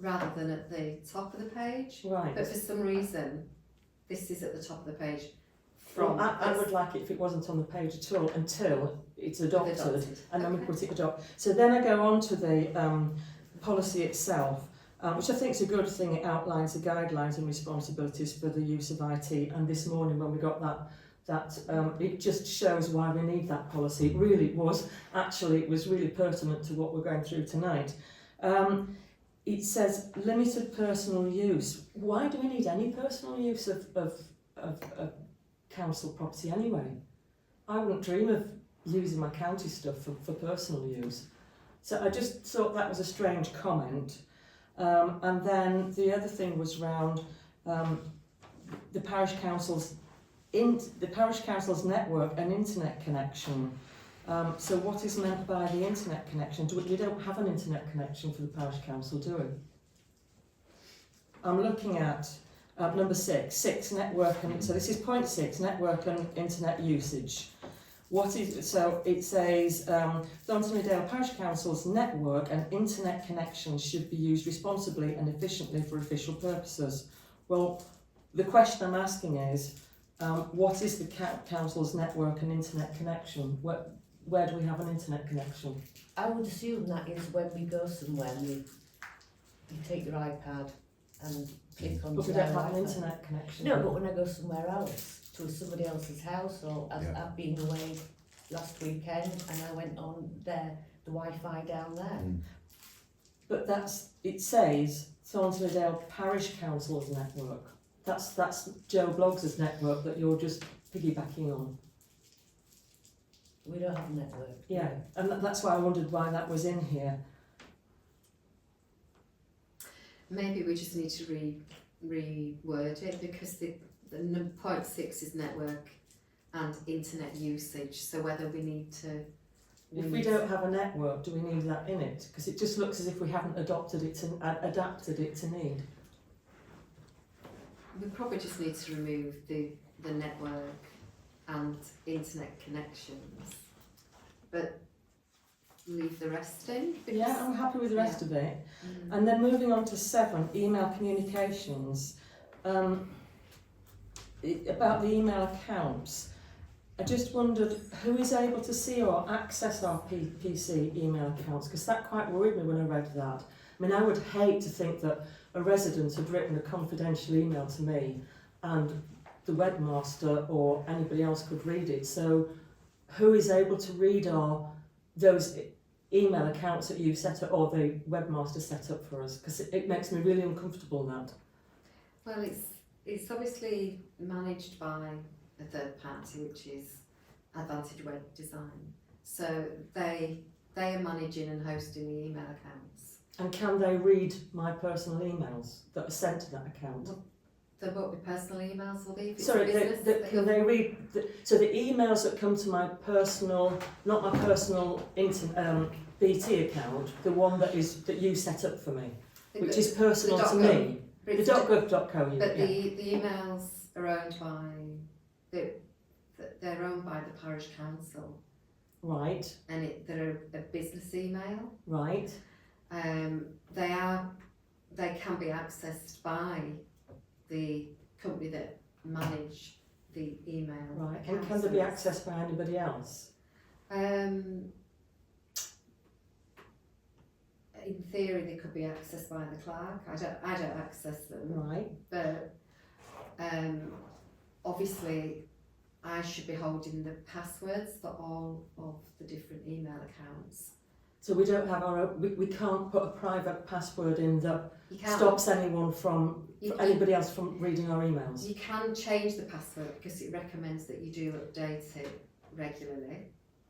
rather than at the top of the page. Right. But for some reason, this is at the top of the page. I would like it if it wasn't on the page at all until it's adopted. And then we put it adopt. So then I go on to the policy itself, which I think is a good thing. It outlines the guidelines and responsibilities for the use of IT, and this morning when we got that it just shows why we need that policy. It really was really pertinent to what we're going through tonight. It says limited personal use. Why do we need any personal use of council property anyway? I wouldn't dream of using my county stuff for personal use. So I just thought that was a strange comment. And then the other thing was round the parish council's network and internet connection. So what is meant by the internet connection? We don't have an internet connection for the parish council, do we? I'm looking at number 6 network, and so this is point 6, network and internet usage. So it says Thornton and Dale Parish Council's network and internet connections should be used responsibly and efficiently for official purposes. Well, the question I'm asking is, what is the council's network and internet connection? Where do we have an internet connection? I would assume that is when we go somewhere and you take your iPad and click on. But we don't have an internet connection. No, but when I go somewhere else, to somebody else's house, or I've been away last weekend and I went on the Wi-Fi down there. But it says Thornton and Dale Parish Council's network. That's Joe Bloggs' network that you're just piggybacking on. We don't have a network. Yeah, and that's why I wondered why that was in here. Maybe we just need to reword it, because point 6 is network and internet usage, so whether we need to... If we don't have a network, do we need that in it? Because it just looks as if we haven't adapted it to need. We probably just need to remove the network and internet connections, but leave the rest in. Yeah, I'm happy with the rest of it. Mm. And then moving on to 7, email communications. About the email accounts, I just wondered who is able to see or access our PC email accounts, because that quite worried me when I read that. I mean, I would hate to think that a resident had written a confidential email to me and the webmaster or anybody else could read it. So who is able to read those email accounts that you've set up or the webmaster set up for us? Because it makes me really uncomfortable, that. Well, it's obviously managed by a third party, which is Advantage Web Design. So they are managing and hosting the email accounts. And can they read my personal emails that are sent to that account? There won't be personal emails, will they? If it's Sorry, a business, can they read? So the emails that come to my personal, not my personal BT account, the one that you set up for me, which is personal to me. The .gov.co. But the emails are owned by they're owned by the parish council. Right. And they're a business email. Right. They can be accessed by the company that manage the email. Right. And can they be accessed by anybody else? In theory, they could be accessed by the clerk. I don't access them. Right. But obviously, I should be holding the passwords for all of the different email accounts. So we don't have our own, we can't put a private password in that stops anyone anybody else from reading our emails. You can change the password because it recommends that you do update it regularly.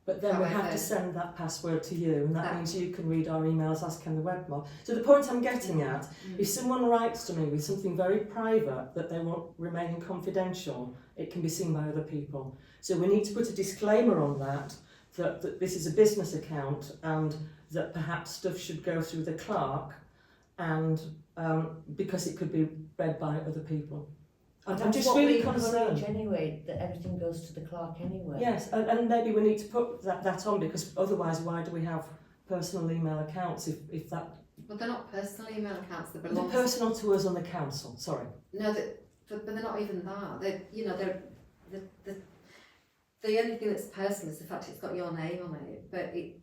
But then we have to send that password to you, and that means you can read our emails, as can the webmaster. So the point I'm getting at, if someone writes to me with something very private that they want remaining confidential, it can be seen by other people. So we need to put a disclaimer on that this is a business account and that perhaps stuff should go through the clerk, and because it could be read by other people. I'm just really concerned. Anyway, that everything goes to the clerk anyway. Yes, and maybe we need to put that on, because otherwise why do we have personal email accounts if that... Well, they're not personal email accounts, they're personal to us on the council, sorry. No, but they're not even that. The only thing that's personal is the fact it's got your name on it, but the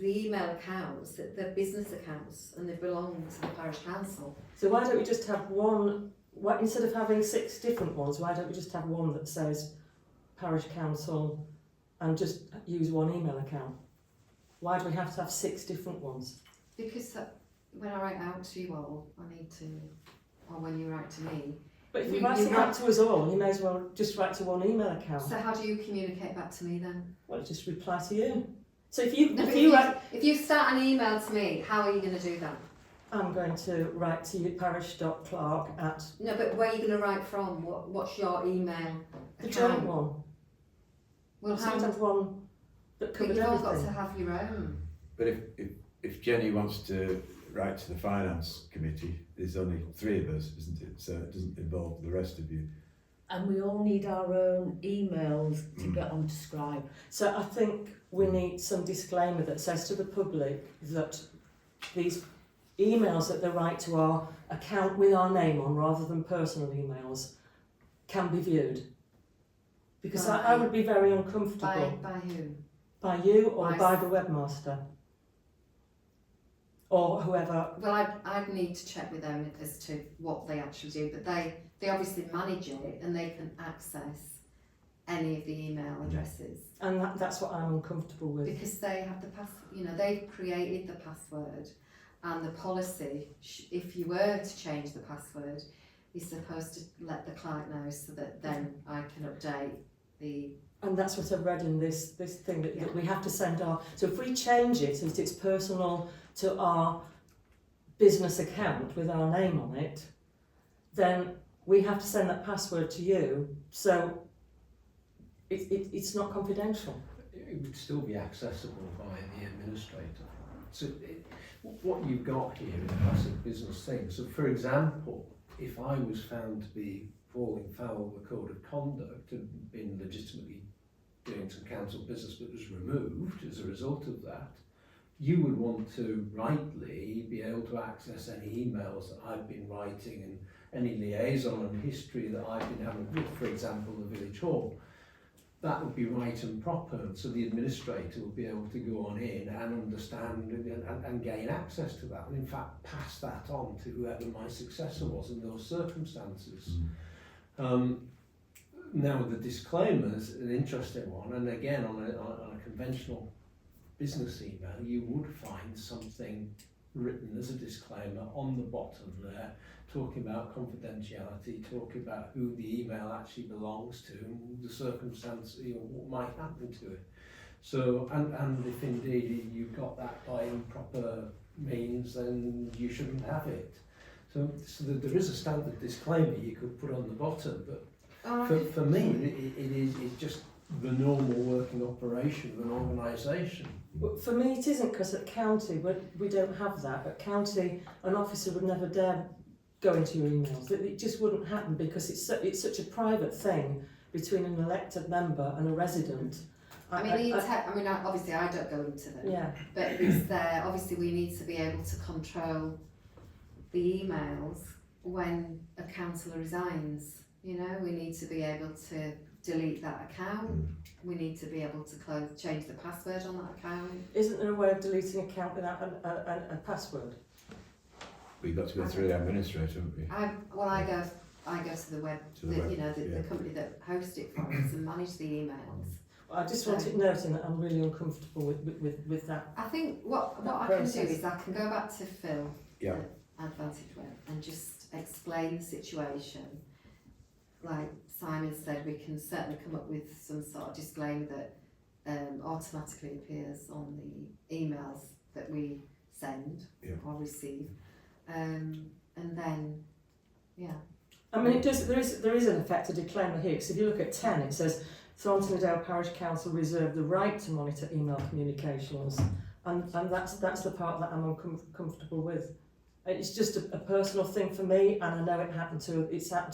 email accounts, they're business accounts and they belong to the parish council. So why don't we just have one, instead of having 6 different ones, why don't we just have one that says parish council and just use one email account? Why do we have to have 6 different ones? Because when I write out to you all, I need to, or when you write to me. But if you write it out to us all, you may as well just write to one email account. So how do you communicate back to me then? Well, just reply to you. So if you start an email to me, how are you going to do that? I'm going to write to you, parish.clark at... No, but where are you going to write from? What's your email The account? joint one. Well, So have one that covers everything. You've all got to have your own. But if Jenny wants to write to the finance committee, there's only 3 of us, isn't it? So it doesn't involve the rest of you. And we all need our own emails to get on to Scribe. So I think we need some disclaimer that says to the public that these emails that they write to our account with our name on, rather than personal emails, can be viewed. Because I would be very uncomfortable. By who? By you or by the webmaster. Or whoever. Well, I'd need to check with them as to what they actually do, but they obviously manage it and they can access any of the email addresses. And that's what I'm uncomfortable with. Because they have the password, they've created the password, and the policy, if you were to change the password, is supposed to let the client know so that then I can update the... And that's what I've read in this thing, that we have to send our... So if we change it so that it's personal to our business account with our name on it, then we have to send that password to you, so it's not confidential. It would still be accessible by the administrator. So what you've got here is a classic business thing. So for example, if I was found to be falling foul of the code of conduct and been legitimately doing some council business but was removed as a result of that, you would want to rightly be able to access any emails that I've been writing and any liaison and history that I've been having with, for example, the village hall. That would be right and proper, and so the administrator will be able to go on in and understand and gain access to that, and in fact pass that on to whoever my successor was in those circumstances. Now the disclaimer is an interesting one, and again on a conventional business email you would find something written as a disclaimer on the bottom there, talking about confidentiality, talking about who the email actually belongs to, and the circumstance, what might happen to it. So, and if indeed you've got that by improper means, then you shouldn't have it. So there is a standard disclaimer you could put on the bottom, but for me, it's just the normal working operation of an organisation. Well, for me it isn't, because at county we don't have that. At county an officer would never dare go into your emails. It just wouldn't happen, because it's such a private thing between an elected member and a resident. Obviously I don't go into them, yeah. but it's there. Obviously we need to be able to control the emails when a councillor resigns. You know, we need to be able to delete that account. We need to be able to change the password on that account. Isn't there a way of deleting an account without a password? We've got to go through the administrator, haven't we? I go to the web, the company that host it for us and manage the emails. I just want it noting that I'm really uncomfortable with that. I think what I can do is I can go back to Phil at Advantage Web and just explain the situation. Like Simon said, we can certainly come up with some sort of disclaimer that automatically appears on the emails that we send or receive, and then, I mean, it does. There is in effect a disclaimer here. Because if you look at 10, it says Thornton Parish Council reserve the right to monitor email communications, and that's the part that I'm uncomfortable with. It's just a personal thing for me, and I know it's happened to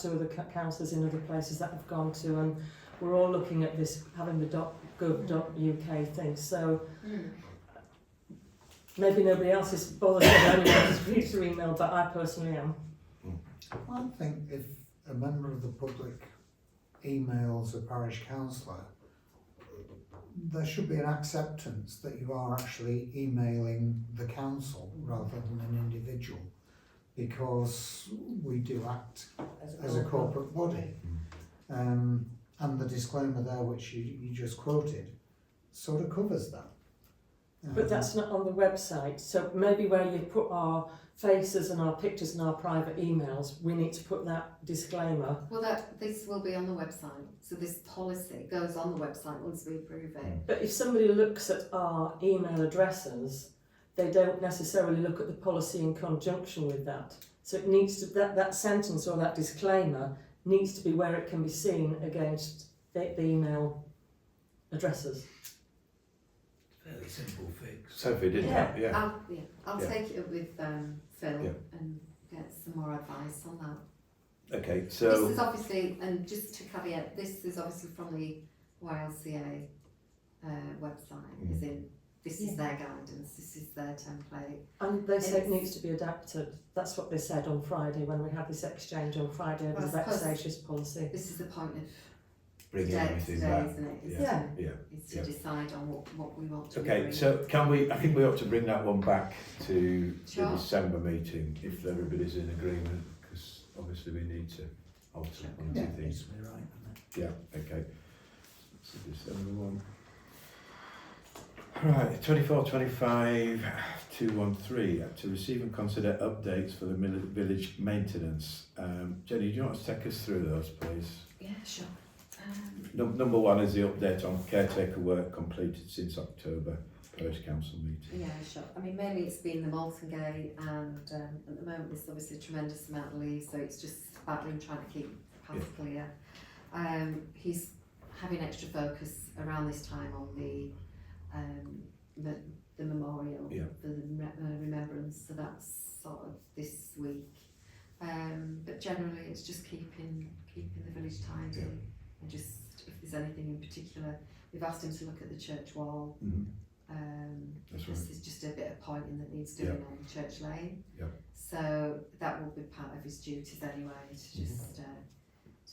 other councillors in other places that I've gone to, and we're all looking at this, having the .gov.uk thing. So maybe nobody else is bothered with anyone's future email, but I personally am. I think if a member of the public emails a parish councillor, there should be an acceptance that you are actually emailing the council rather than an individual, because we do act as a corporate body. And the disclaimer there, which you just quoted, sort of covers that. But that's not on the website, so maybe where you put our faces and our pictures and our private emails, we need to put that disclaimer. Well, this will be on the website, so this policy goes on the website once we approve it. But if somebody looks at our email addresses, they don't necessarily look at the policy in conjunction with that. So it needs to, that sentence or that disclaimer needs to be where it can be seen against the email addresses. Fairly simple fix. Sophie did that, I'll take it up with Phil and get some more advice on that. Okay, so this is obviously, and just to caveat, this is obviously from the YLCA website, as in this is their guidance, this is their template. And they say it needs to be adapted. That's what they said on Friday when we had this exchange on Friday over the vexatious policy. This is the point of bringing everything today, back. isn't it? It's to decide on what we want to Okay, bring. so I think we ought to bring that one back to the December meeting if everybody's in agreement, because obviously we need to alter one or two things. Okay. So December one. Right, 24-25 213 to receive and consider updates for the village maintenance. Jenny, do you want to take us through those, please? Yeah, sure. Number one is the update on caretaker work completed since October, Parish Council meeting? Yeah, sure. I mean, mainly it's been the Malton Gate, and at the moment there's obviously a tremendous amount of leaves, so it's just battling trying to keep the path clear. He's having extra focus around this time on the memorial for the remembrance, so that's sort of this week. But generally it's just keeping the village tidy, and just if there's anything in particular, we've asked him to look at the church wall. That's This right. is just a bit of pointing that needs doing on Church Lane. Yep. So that will be part of his duties anyway, to just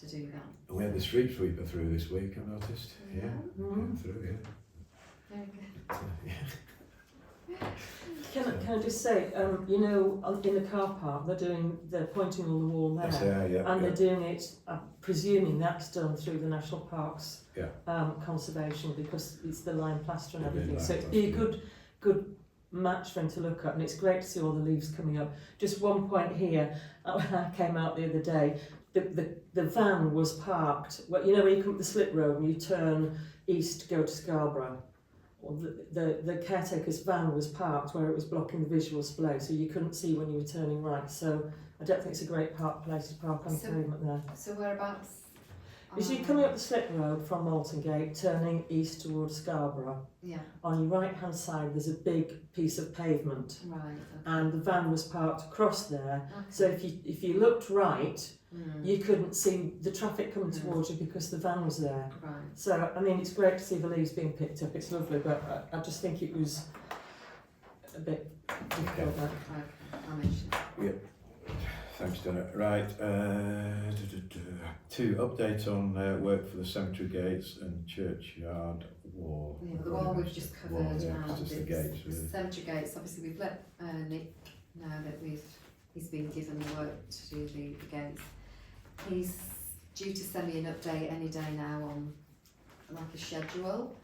to do that. And we had the street sweeper through this week, I noticed. Yeah, Mm. through, Very good. yeah. Can I just say, you know, in the car park, they're pointing on the wall there. That's yeah. And they're doing it, I'm presuming that's done through the National Parks conservation, because it's the lime plaster and It'll be everything. lime So it'd be a plaster, good match for him to look at, and it's great to see all the leaves coming up. Just one point here, when I came out the other day, the van was parked. Well, you know when you come up the slip road and you turn east to go to Scarborough. Well, the caretaker's van was parked where it was blocking the visual display, so you couldn't see when you were turning right. So I don't think it's a great place to park on the pavement there. So whereabouts? As you're coming up the slip road from Malton Gate, turning east towards Scarborough, Yeah, on your right hand side there's a big piece of pavement, right. Okay. and the van was parked across there. Okay. So if you looked right, Mm. you couldn't see the traffic coming towards you because the van was there. Right. So I mean, it's great to see the leaves being picked up. It's lovely, but I just think it was a bit difficult. Okay. Okay. I'll mention it. Thanks, Donna. Right, to update on work for the cemetery gates and churchyard wall. Yeah, the wall we've just covered, Wall, yeah, and it's just the it's gates, the really. cemetery gates. Obviously, we've let Nick know that he's been given the work to do the gates. He's due to send me an update any day now on like a schedule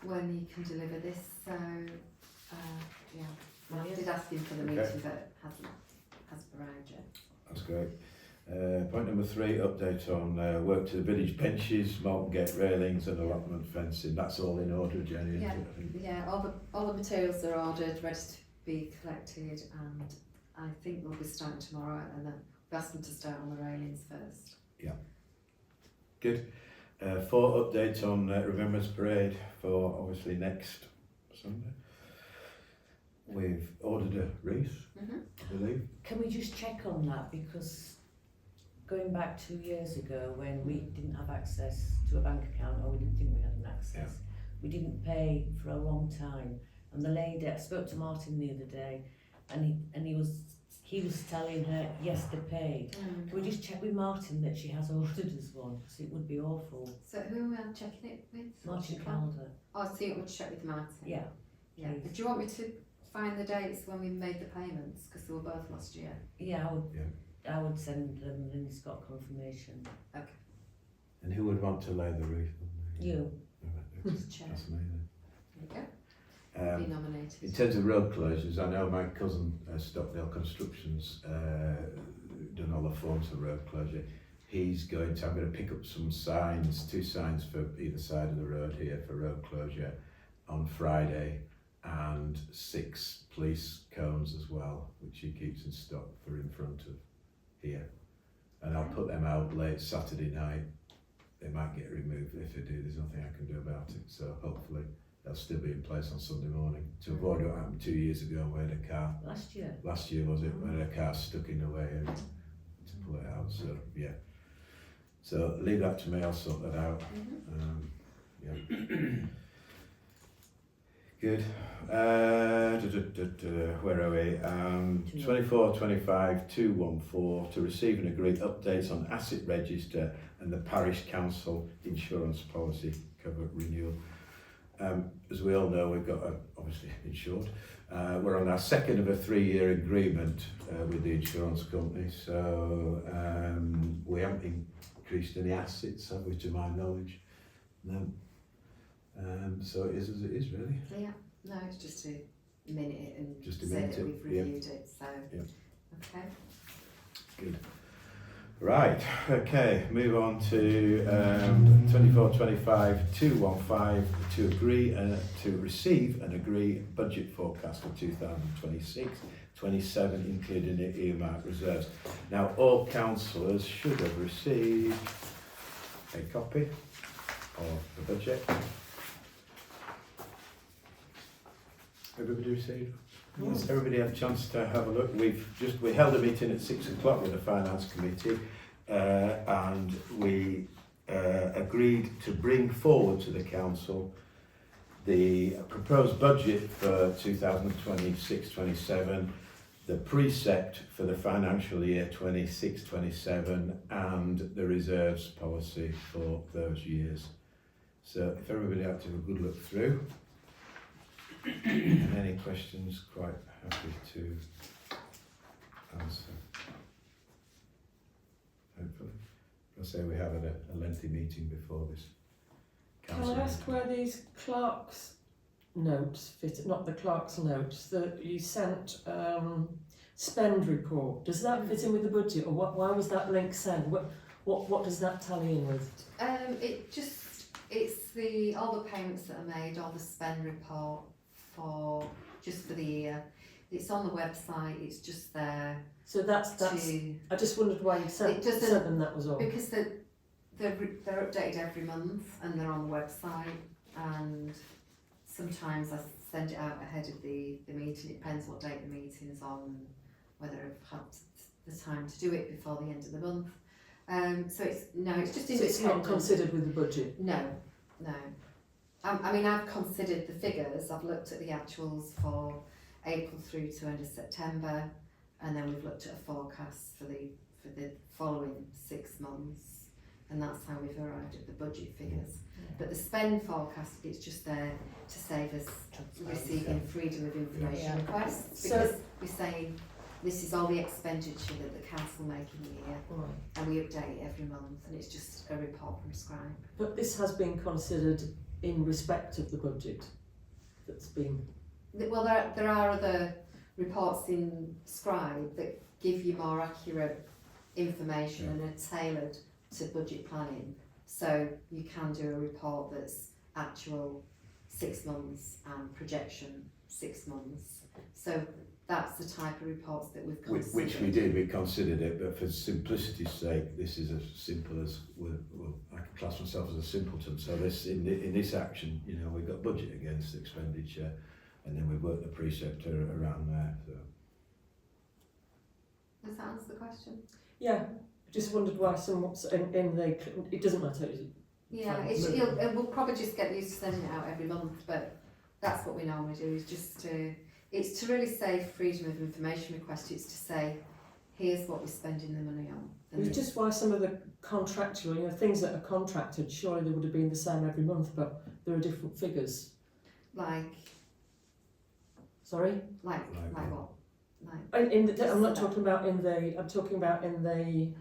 when he can deliver this. So I did ask him for the meeting, but hasn't arrived yet. That's great. Point number 3, update on work to the village benches, Malton Gate railings and allotment fencing. That's all in order, Jenny, isn't Yeah. it, I think? Yeah, all the materials are ordered, ready to be collected, and I think we'll be starting tomorrow, and then we've asked them to start on the railings first. Good. 4, update on Remembrance Parade for obviously next Sunday. We've ordered a wreath, I believe. Can we just check on that, because going back 2 years ago when we didn't have access to a bank account, or we didn't think we had an access, we didn't pay for a long time, and the lady, I spoke to Martin the other day, and he was telling her yes, they paid. Can we just check with Martin that she has ordered us one, because it would be awful. So who am I checking it with? Martin Calder. Oh, so you would check with Martin? Yeah. Yeah. please. Do you want me to find the dates when we made the payments, because they were both last year? Yeah, I would send them, and then he's got confirmation. And who would want to lay the wreath on the... You. Just check. That's me then. There you go. Be In nominated. terms of road closures, I know my cousin Stockdale Constructions done all the forms for road closure. I'm going to pick up some signs, 2 signs for either side of the road here for road closure on Friday, and 6 police cones as well, which he keeps in stock for in front of here. And I'll put them out late Saturday night. They might get removed. If they do, there's nothing I can do about it. So hopefully they'll still be in place on Sunday morning to avoid what happened 2 years ago where the car, Last year. last year was it, where the car stuck in the way and to pull it out. So yeah. So leave that to me, I'll sort that out. Yeah. Good. Where are we? 24, 25, 214 to receive and agree updates on asset register and the parish council insurance policy cover renewal. As we all know, we've got obviously insured. We're on our second of a 3-year agreement with the insurance company, so we haven't increased any assets, have we, to my knowledge? No. So it is as it is, really. Yeah. No, it's just to minute it and Just to say minute that it, we've reviewed it. So Yeah. okay. Good. Right, okay, move on to 24-25-215 to agree to receive and agree budget forecast for 2026-27, including the earmark reserves. Now, all councillors should have received a copy of the budget. Everybody received? Yes, everybody had a chance to have a look. We held a meeting at 6 o'clock with the Finance Committee and we agreed to bring forward to the Council the proposed budget for 2026-27, the precept for the financial year 26-27 and the reserves policy for those years. So if everybody had to have a good look through, and any questions, quite happy to answer. Hopefully. I'll say we have a lengthy meeting before this. Can I ask where these clerks' notes fit? Not the clerks' notes that you sent. Spend report. Does that fit in with the budget, or why was that link sent? What does that tally in with? It's all the payments that are made, all the spend report for the year. It's on the website. It's just there. So that's. I just wondered why you sent them. That was all. Because they're updated every month and they're on the website. And sometimes I send it out ahead of the meeting. It depends what date the meeting is on, and whether I've had the time to do it before the end of the month. So it's just so it's not considered with the budget. No. I mean, I've considered the figures. I've looked at the actuals for April through to end of September, and then we've looked at a forecast for the following 6 months, and that's how we've arrived at the budget figures. Yeah. But the spend forecast, it's just there to save us receiving freedom of information requests, because we're saying this is all the expenditure that the council make in the year, and we update it every month, and it's just a report from Scribe. But this has been considered in respect of the budget that's been... Well, there are other reports in Scribe that give you more accurate information and are tailored to budget planning. So you can do a report that's actual 6 months and projection 6 months. So that's the type of reports that we've considered. Which we did, we considered it, but for simplicity's sake, this is as simple as, I can class myself as a simpleton. So this, in this action, we've got budget against expenditure, and then we work the preceptor around there. So. Does that answer the question? Yeah, I just wondered why it doesn't matter. Yeah, we'll probably just get used to sending it out every month, but that's what we normally do, is just it's to really say freedom of information request. It's to say, here's what we're spending the money on. It's just why some of the contractual, things that are contracted, surely they would have been the same every month, but there are different figures. Like what? I'm not talking about in the. I'm talking about in the.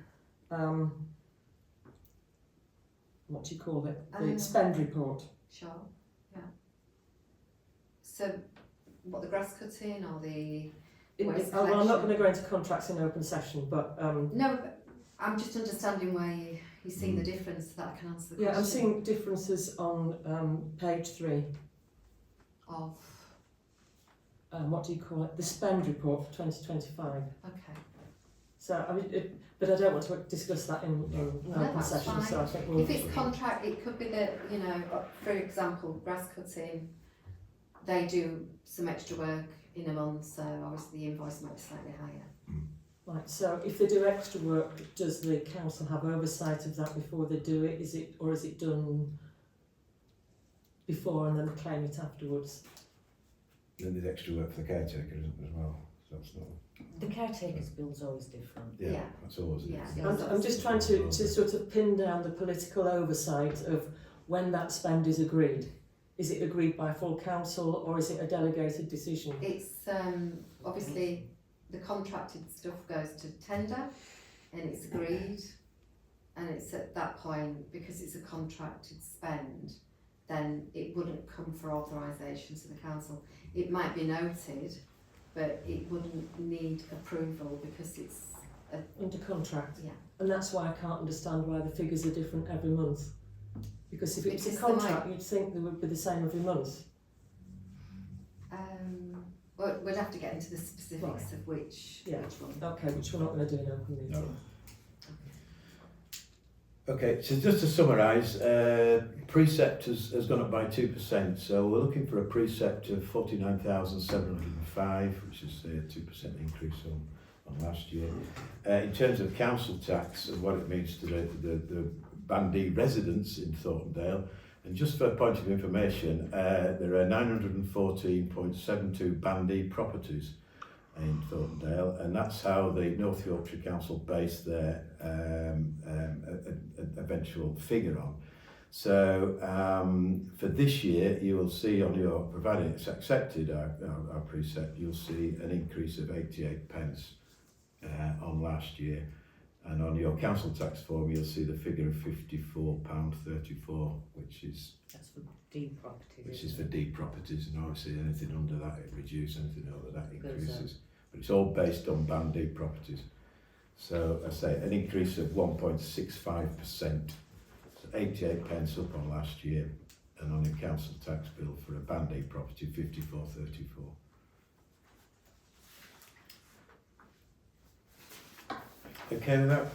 What do you call it? The spend report. Sure. Yeah. So, what, the grass cutting or the? Well, I'm not going to go into contracts in open session, but no, but I'm just understanding where you're seeing the difference, so that I can answer the question. Yeah, I'm seeing differences on page 3 of. What do you call it? The spend report for 2025. Okay. So but I don't want to discuss that in open session. Fine. So I think if it's contract, it could be that for example, grass cutting, they do some extra work in a month, so obviously the invoice might be slightly higher. Right. So if they do extra work, does the council have oversight of that before they do it? Is it done before and then they claim it afterwards? Then there's extra work for the caretaker, isn't there, as well? So that's not. The caretaker's bill's always different. Yeah. That's always it. I'm just trying to sort of pin down the political oversight of when that spend is agreed. Is it agreed by full council or is it a delegated decision? It's obviously the contracted stuff goes to tender and it's agreed, and it's at that point, because it's a contracted spend, then it wouldn't come for authorisation to the council. It might be noted, but it wouldn't need approval because it's under contract. Yeah. And that's why I can't understand why the figures are different every month. Because if it's a Because contract, you'd think they would be the same every month. Well, we'd have to get into the specifics Right. of which Yeah. one. Okay, which we're not going to do in open meeting. No. Okay, so just to summarise, precept has gone up by 2%, so we're looking for a precept of 49,705, which is a 2% increase on last year. In terms of council tax and what it means to the Bandee residents in Thorntondale, and just for a point of information, there are 914.72 Bandee properties in Thorntondale, and that's how the North Yorkshire Council based their eventual figure on. So for this year, you will see on your, providing it's accepted, our precept, you'll see an increase of 88 pence on last year. And on your council tax form, you'll see the figure of £54.34, which is D properties. which is isn't for it? D properties, and obviously anything under that it reduces, anything over that Goes increases. But it's all based on Bandee properties. So I say an increase of 1.65%, so 88 pence up on last year, and on your council tax bill for a Bandee property, 54.34. Okay with that?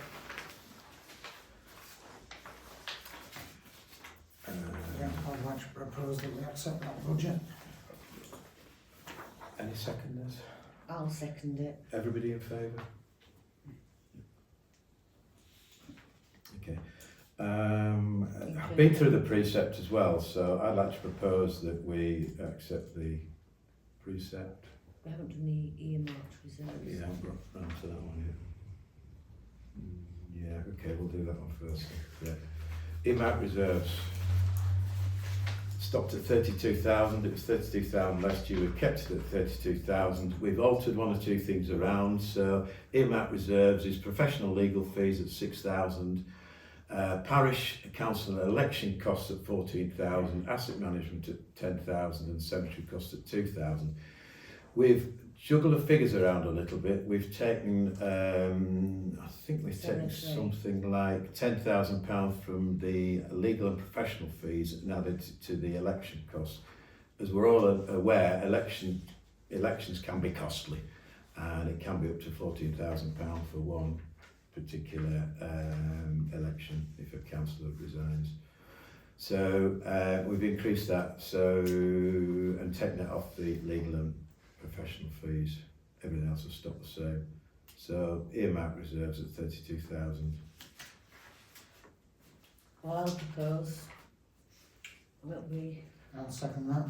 Yeah, I'd like to propose that we accept that budget. Any seconders? I'll second it. Everybody in favour? Okay. I've been through the precept as well, so I'd like to propose that we accept the precept. We haven't done the earmarked reserves. Yeah, I've got round to that one yet. Yeah, okay, we'll do that one first. Yeah. Earmarked reserves. Stopped at 32,000, it was 32,000 last year, we've kept it at 32,000. We've altered one or two things around, so earmarked reserves is professional legal fees at 6,000, parish council election costs at 14,000, asset management at 10,000 and cemetery costs at 2,000. We've juggled the figures around a little bit. We've taken, I think we've taken something like £10,000 from the legal and professional fees and added to the election costs. As we're all aware, elections can be costly, and it can be up to £14,000 for one particular election if a councillor resigns. So we've increased that, so and taken it off the legal and professional fees. Everything else will stop the same. So earmarked reserves at 32,000. Well, I'll propose that we, I'll second that.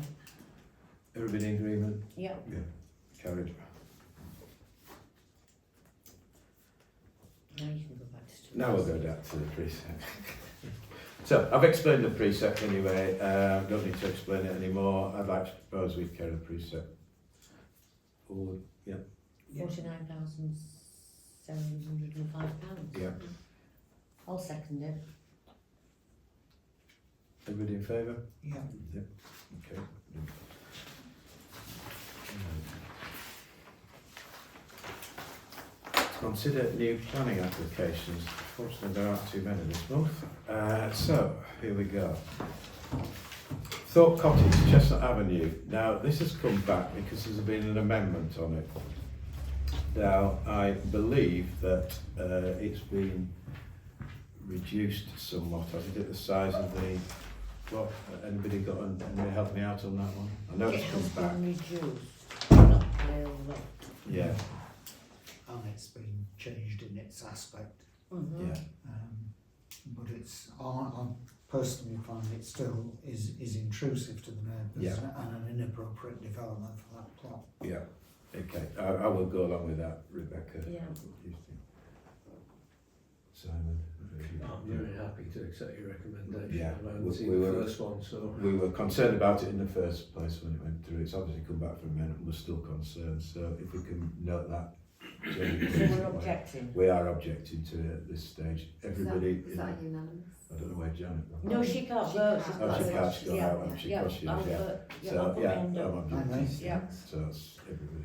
Everybody in agreement? yeah, Carried. now you can go back to Stuart. Now we'll go back to the precept. So I've explained the precept anyway. Don't need to explain it anymore. I'd like to propose we carry the precept forward. Yeah. £49,705. Yeah. I'll second it. Everybody in favour? Yeah. Yep. Okay. Consider new planning applications. Fortunately, there aren't too many this month. So, here we go. Thorpe Cottage, Chestnut Avenue. Now, this has come back because there's been an amendment on it. Now, I believe that it's been reduced somewhat. Hasn't it, the size of the... What? Anybody got anybody help me out on that one? I know it's come back. It has been reduced, not by a lot. Yeah, And it's been changed in its aspect. Mm-hmm. yeah. But it's, I personally find it still is intrusive to the neighbours Yeah. and an inappropriate development for that plot. Yeah, okay. I will go along with that, Rebecca. Yeah. What do you think? Simon? I'm very happy to accept your recommendation. Yeah, I haven't seen we the were- first one, so. We were concerned about it in the first place when it went through. It's obviously come back from men and we're still concerned. So if we can note that. So we're objecting. We are objecting to it at this stage. Everybody. Is that unanimous? I don't know where Janet was. No, she can't vote. She's Oh, got she to- can't, she's got yeah, out, hasn't she? yeah, Of course she is, I'll yeah. vote. Yeah, So, I'll put my yeah, hand up. I'm objecting. Yeah. So that's everybody.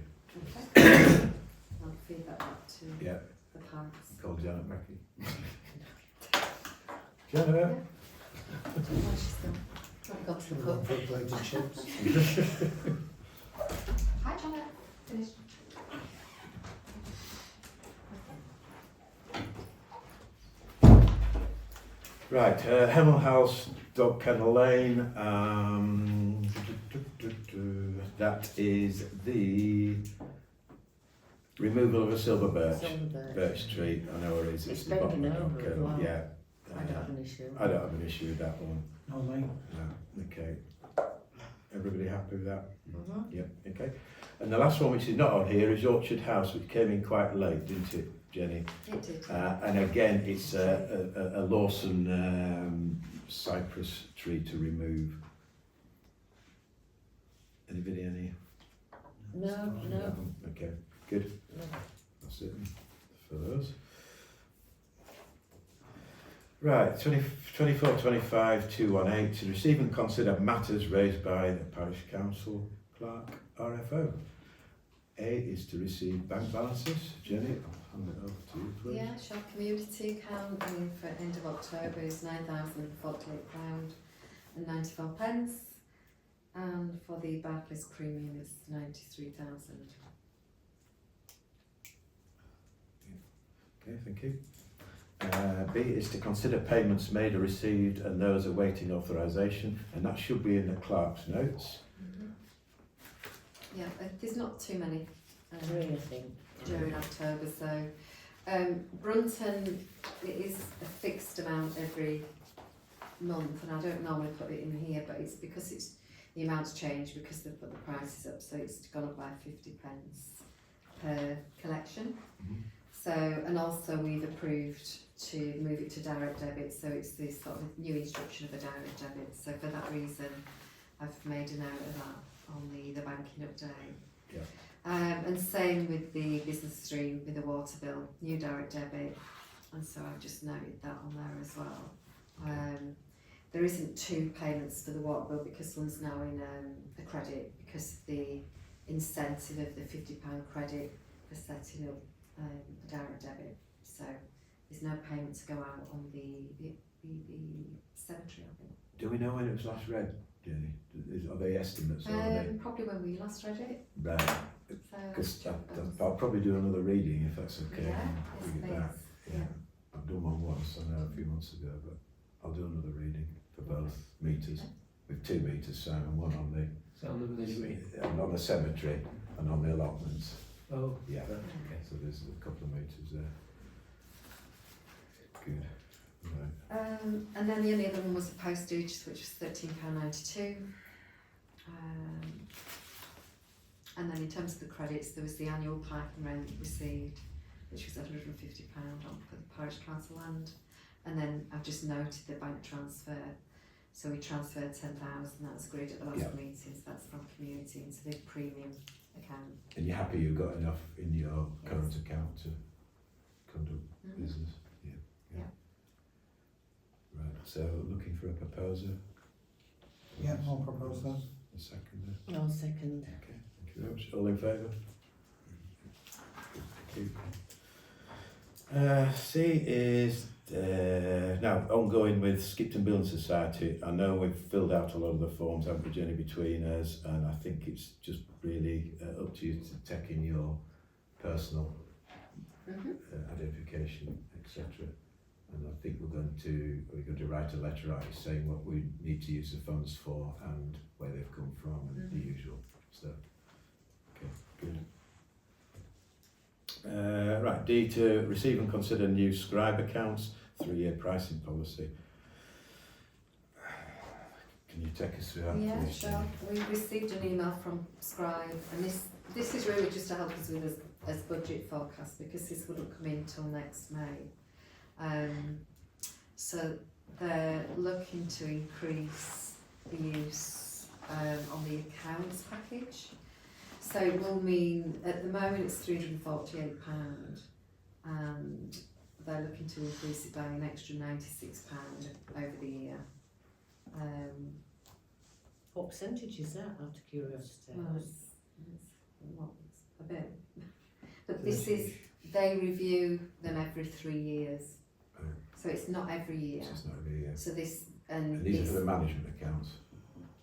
I'll feed that back to. Yeah. the parks. Call Janet Mackey. Janet? Oh, she's not got to the pub. Plated chips. Hi, Janet. Finished. Right, Hemel House, Dog Kennel Lane, that is the removal of a silver birch tree. I know where it is, it's the bottom of bending the over as kennel, well. yeah. I don't have an issue. I don't have an issue with that one, No, mate. no, okay. Everybody happy with that? Mhm. Yep, okay. And the last one, which is not on here, is Orchard House, which came in quite late, didn't it, Jenny? It did. And again, it's a Lawson cypress tree to remove. Anybody any? No, no. Okay, good. No. That's it for those. Right, 24-25 218 to receive and consider matters raised by the Parish Council Clerk, RFO. A is to receive bank balances. Jenny, I'll hand it over to you, please. Yeah, sure. Community account, I mean, for end of October is £9,048 and 94 pence. And for the Barclays premium is 93,000. Okay, thank you. B is to consider payments made or received and those awaiting authorisation, and that should be in the clerk's notes. Yeah, there's not too many 3, I think. during October, so Brunton, it is a fixed amount every month, and I don't normally put it in here, but it's because it's the amount's changed because they've put the prices up, so it's gone up by 50 pence per collection. Mhm. So, and also we've approved to move it to direct debit, so it's this sort of new instruction of a direct debit. So for that reason, I've made a note of that on the banking update. Yeah. And same with the business stream with the water bill, new direct debit, and so I've just noted that on there as well. There isn't 2 payments for the water bill because one's now in a credit because of the incentive of the £50 credit for setting up a direct debit. So there's no payment to go out on the cemetery, I think. Do we know when it was last read, Jenny? Are they estimates or are they? Probably when we last read it. Right, So because I'll probably do another reading if that's okay. Yeah, and yes, bring it back. please. Yeah, I've done one once, I know, a few months ago, but I'll do another reading for both meters, with 2 meters, Sam, and one on on the cemetery and on the allotments. Oh, Yeah, right, okay. so there's a couple of meters there. Good. Right. And then the only other one was the postage, which was £13.92. And then in terms of the credits, there was the annual parking rent received, which was £150 on for the Parish Council land. And then I've just noted the bank transfer. So we transferred 10,000, that was agreed at the last meeting, so that's from community into the premium account. And you're happy you've got enough in your current account to conduct business? Yeah. Right, so looking for a proposer? Yeah, I'll propose that. A seconder? No, second. Okay, thank you very much. All in favour? Thank you. C is now ongoing with Skipton Building Society. I know we've filled out a lot of the forms, haven't we, Jenny, between us, and I think it's just really up to you to take in your personal identification, etc. And I think we're going to write a letter out saying what we need to use the funds for and where they've come from and the usual. So, okay, good. Right, D, to receive and consider new scribe accounts, 3-year pricing policy. Can you take us through that, Yeah, please, sure. Jenny? We received an email from Scribe, and this is really just to help us with as budget forecast because this wouldn't come in till next May. So they're looking to increase the use on the accounts package. So it will mean, at the moment it's £348 and they're looking to increase it by an extra £96 over the year. What percentage is that, out of curiosity? Well, it's a bit. But this is they review them every 3 years. Right. So it's not every year. It's just not every year. So this, And these are for the management accounts.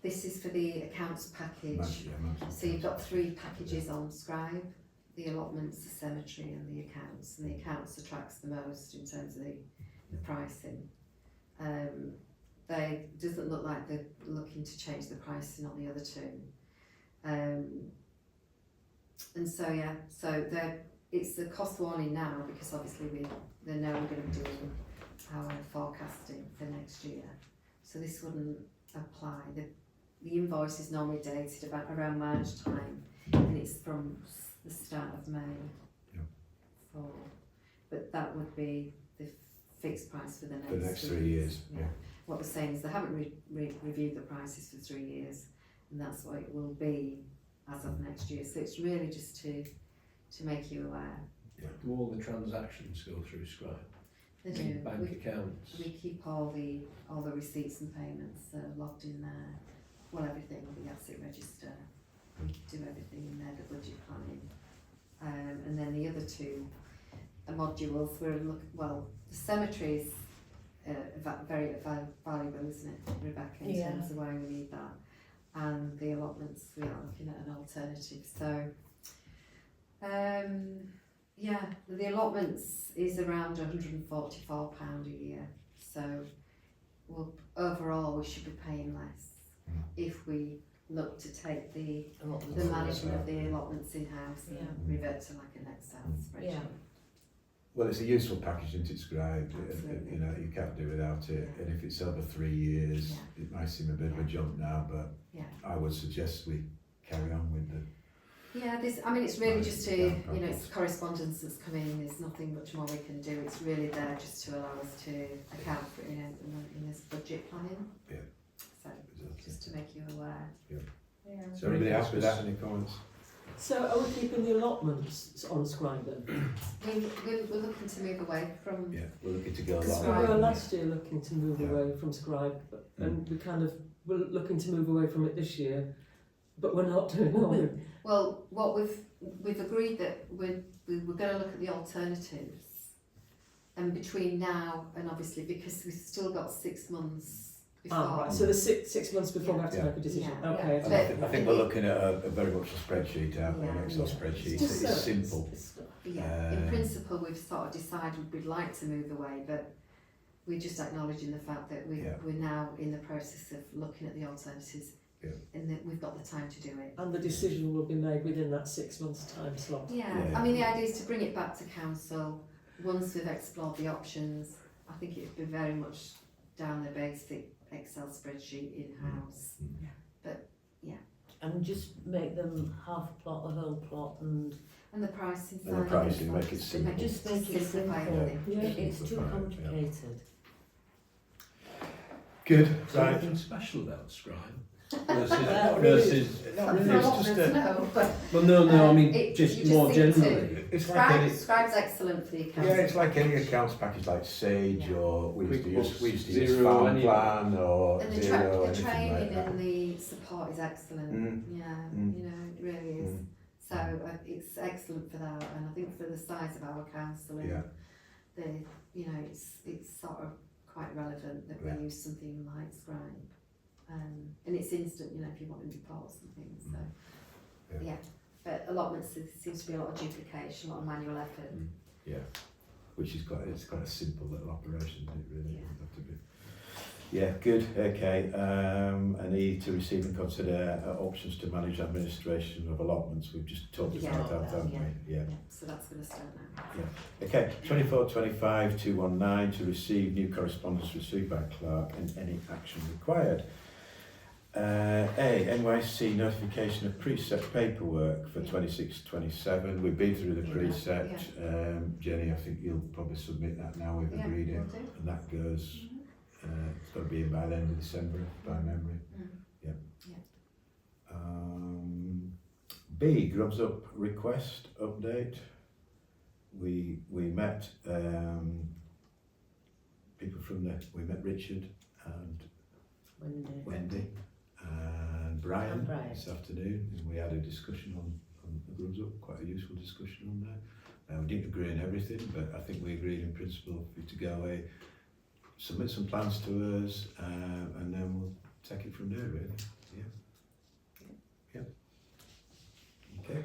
this is for the accounts package. Management So you've accounts. got 3 packages on Scribe, the allotments, the cemetery and the accounts. And the accounts attracts the most in terms of the pricing. They doesn't look like they're looking to change the pricing on the other 2. And so yeah, so it's the cost warning now because obviously they know we're going to be doing our forecasting for next year. So this wouldn't apply. The invoice is normally dated about around March time, and it's from the start of May. Yeah. But that would be the fixed price for the next, For the next 3 years. Yeah. What they're saying is they haven't reviewed the prices for 3 years, and that's what it will be as of next year. So it's really just to make you aware. Do all the transactions go through Scribe? They do. Bank accounts? We keep all the receipts and payments logged in there. Well, everything, the asset register. We do everything in there, the budget planning. And then the other 2 modules the cemeteries very valuable, isn't it, Rebecca, in terms of why we need that. And the allotments, we are looking at an alternative. So, the allotments is around £144 a year. So, overall we should be paying less if we look to take the management of the allotments in-house and revert to like an Excel spreadsheet. Yeah. Well, it's a useful package, isn't it, Scribe? Absolutely. You know, you can't do without it. And if it's over 3 years, it might seem a bit of a jump now, but I would suggest we carry on with the... Yeah, it's really just to, it's correspondence that's come in, there's nothing much more we can do. It's really there just to allow us to account for it in this budget planning. Yeah. So, just to make you aware. Yeah. Yeah. So everybody else with that, any comments? So are we keeping the allotments on Scribe then? We're looking to move away from... Yeah, we're looking to go Because along. we were last year looking to move Yeah. away from Scribe, and we kind of were looking to move away from it this year, but we're not doing it. Well, what we've agreed that we're going to look at the alternatives, and between now and obviously because we've still got 6 months before. Right. So the six months before we have to Yeah. make a decision. Yeah. Okay. And I think we're looking at a very much a spreadsheet, aren't we? An Excel Yeah. spreadsheet. It's It's simple. Yeah, in principle we've sort of decided we'd like to move away, but we're just acknowledging the fact that we're now in the process of looking at the alternatives, and that we've got the time to do it. And the decision will be made within that 6 months time slot. Yeah, I mean the idea is to bring it back to council once we've explored the options. I think it'd be very much down the basic Excel spreadsheet in-house. And just make them half plot, a whole plot, and the pricing side. And the pricing, make it simple. just make it Simplify simple. everything. It's too Simplify it, complicated. Good. Is there Right. anything special about Scribe? Really? Versus Not really, For it's just allotments, a... no, but well, no, I mean, you just just more need to- generally. It's like any... Scribe's excellent for the accounts. Yeah, it's like any accounts package, like Sage, or we used to use QuickBooks, Farm any- Plan, or And the Zero, the anything training like that. and the support is excellent. Mm. You know, it really is. Mm. So it's excellent for that, and I think for the size of our council, and Yeah. it's sort of quite relevant that Yeah. we use something like Scribe, and it's instant. You know, if you want reports and things. So Yeah. but allotments there seems to be a lot of duplication, a lot of manual effort. Yeah, which is quite a simple little operation, isn't it, really? Yeah. Doesn't have to be. Yeah, good, okay. I need to receive and consider options to manage administration of allotments. We've just talked about that, haven't we? Yeah. So that's going to start now. Okay, 2425-219 to receive new correspondence received by clerk and any action required. A, NYC notification of preset paperwork for 26-27. We've been through the preset. Jenny, I think you'll probably submit that now. We've agreed it, will do. and that goes. It's got to be in by the end of December, by memory. Yeah. B, Grubs Up request update. We met people from we met Richard and Wendy and Brian this afternoon, and we had a discussion on the Grubs Up, quite a useful discussion on there. We didn't agree on everything, but I think we agreed in principle for you to go away, submit some plans to us, and then we'll take it from there, really. Yeah. Okay.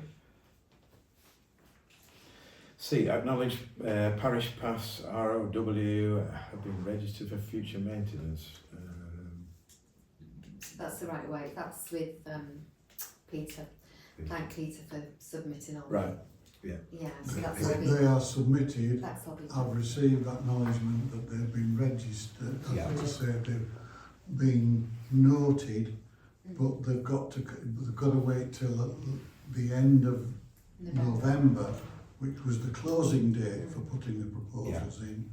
C, acknowledge Parish Pass ROW have been registered for future maintenance. That's the right way. That's with Peter. Thank Peter for submitting all. Right. Yeah. Yeah. So that's all been. They are submitted. That's all been. I've received acknowledgement that they've been registered, Yeah. as I say, they've been noted, but they've got to wait till the end of November, which was the closing date for putting the proposals in,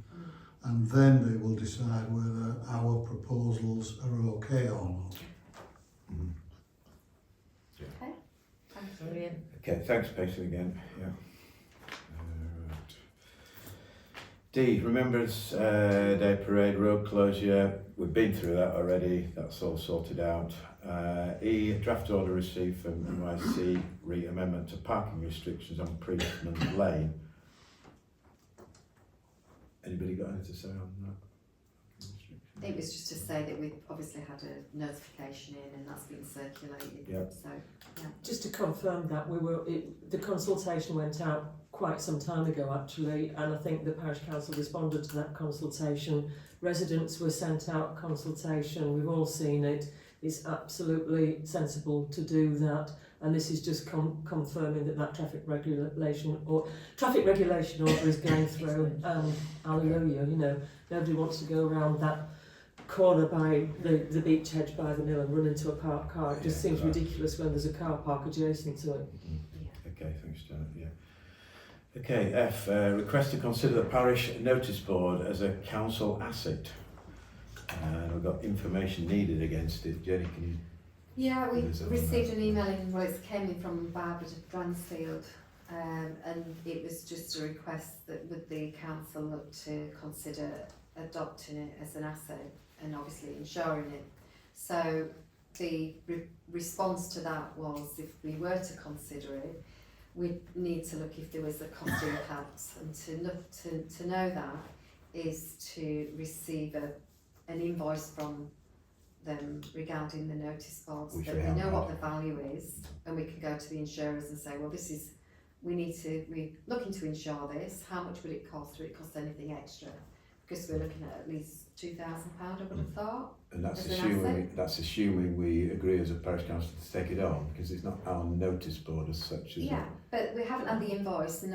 and then they will decide whether our proposals are okay or not. Mm. Okay. Thank you. Brilliant. Okay, thanks, Paisley, again. Yeah. Right. D, Remembrance Day Parade road closure. We've been through that already. That's all sorted out. E, draft order received from NYC amendment to parking restrictions on Priestman's Lane. Anybody got anything to say on that? It was just to say that we've obviously had a notification in and that's been circulated. Yep. So, yeah. Just to confirm that, the consultation went out quite some time ago actually, and I think the Parish Council responded to that consultation. Residents were sent out consultation, we've all seen it. It's absolutely sensible to do that, and this is just confirming that traffic regulation order is going through, and hallelujah, you know, nobody wants to go around that corner by the beach hedge by the mill and run into a parked car. It just seems ridiculous when there's a car park adjacent to it. Okay, thanks, Janet. Yeah. Okay, F, request to consider the parish notice board as a council asset. And we've got information needed against it. Jenny, can you? Yeah, we Is it on received that? an email in, well, it came in from Barbara Bransfield, and it was just a request that would the council look to consider adopting it as an asset and obviously insuring it. So the response to that was, if we were to consider it, we'd need to look if there was a cost impact, and to know that is to receive an invoice from them regarding the notice boards, Which that we we have know had. what the value is, and we can go to the insurers and say, well, we're looking to insure this, how much would it cost? Would it cost anything extra? Because we're looking at least £2,000, I would have thought. And that's As an assuming we agree as a parish council to take it on, because it's not our notice board as such, is Yeah, it? but we haven't had the invoice, and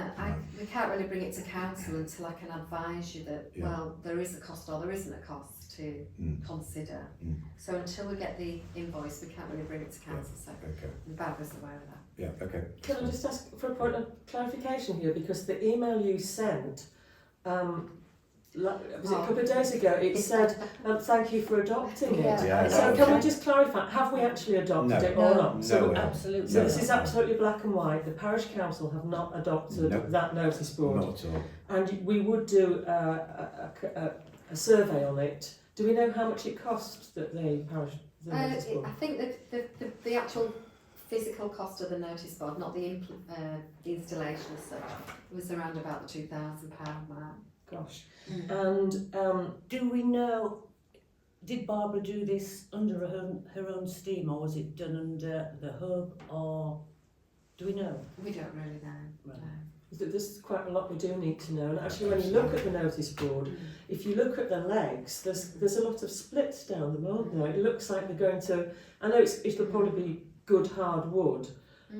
we can't really bring it to council until I can advise you that, Yeah. well, there is a cost or there isn't a cost to consider. So until we get the invoice, we can't really bring it to council, so Okay, Barbara's aware of that. yeah, okay. Can I just ask for a point of clarification here, because the email you sent, was it a couple of days ago, it said, thank you for adopting it. Yeah, So no, can we just clarify, have we actually adopted it or not? No, So, we haven't. Absolutely. so this No. is absolutely black and white, the Parish Council have not adopted No. that notice board. Not at all. And we would do a survey on it. Do we know how much it costs that the notice board? I think that the actual physical cost of the notice board, not the installation as such, was around about the £2,000 mark. Gosh. And Do we know, did Barbara do this under her own steam, or was it done under the hub, or do we know? We don't really know. Right. No. there's quite a lot we do need to know. And actually, when you look at the notice board, if you look at the legs, there's a lot of splits down them, aren't there? It looks like they're going to. I know it'll probably be good hard wood,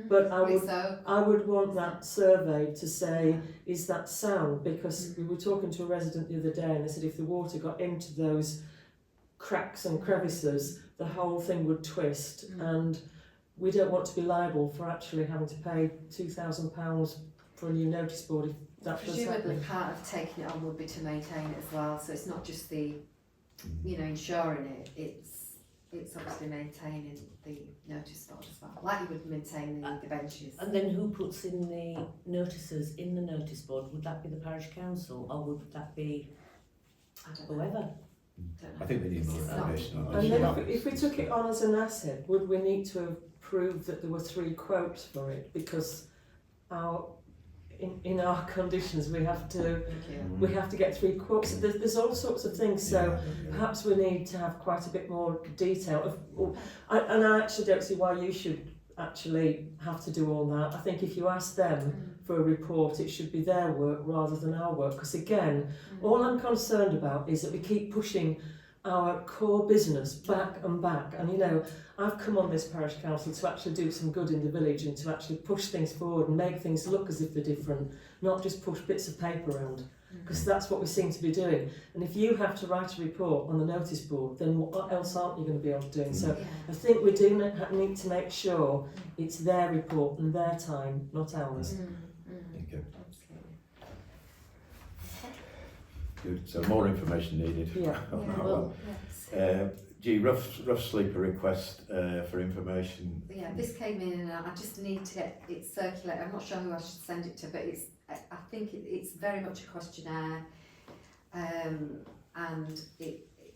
but I would want that survey to say, is that sound? Because we were talking to a resident the other day, and they said if the water got into those cracks and crevices, the whole thing would twist, and we don't want to be liable for actually having to pay £2,000 for a new notice board if that does Presumably happen. part of taking it on would be to maintain it as well, so it's not just the, insuring it, it's obviously maintaining the notice board as well, like you would maintain the benches. And then who puts in the notices in the notice board? Would that be the parish council, or would that be I don't know. whoever? Don't know. I think we need more It's not- information on And this. then if we took it on as an asset, would we need to have proved that there were 3 quotes for it? Because in our conditions we have to Thank you. we have to get 3 quotes. There's all sorts of things. So Yeah. perhaps we need to have quite a bit more detail. And I actually don't see why you should actually have to do all that. I think if you ask them for a report, it should be their work rather than our work. Because again, all I'm concerned about is that we keep pushing our core business back and back. And you know, I've come on this parish council to actually do some good in the village and to actually push things forward and make things look as if they're different, not just push bits of paper around. Because that's what we seem to be doing. And if you have to write a report on the notice board, then what else aren't you going to be able to do? So Yeah. I think we do need to make sure it's their report and their time, not ours. Thank you. Absolutely. Good. So more information needed. Yeah. Well, yes. G, rough sleeper request for information. Yeah, this came in and I just need to get it circulated. I'm not sure who I should send it to, but I think it's very much a questionnaire, and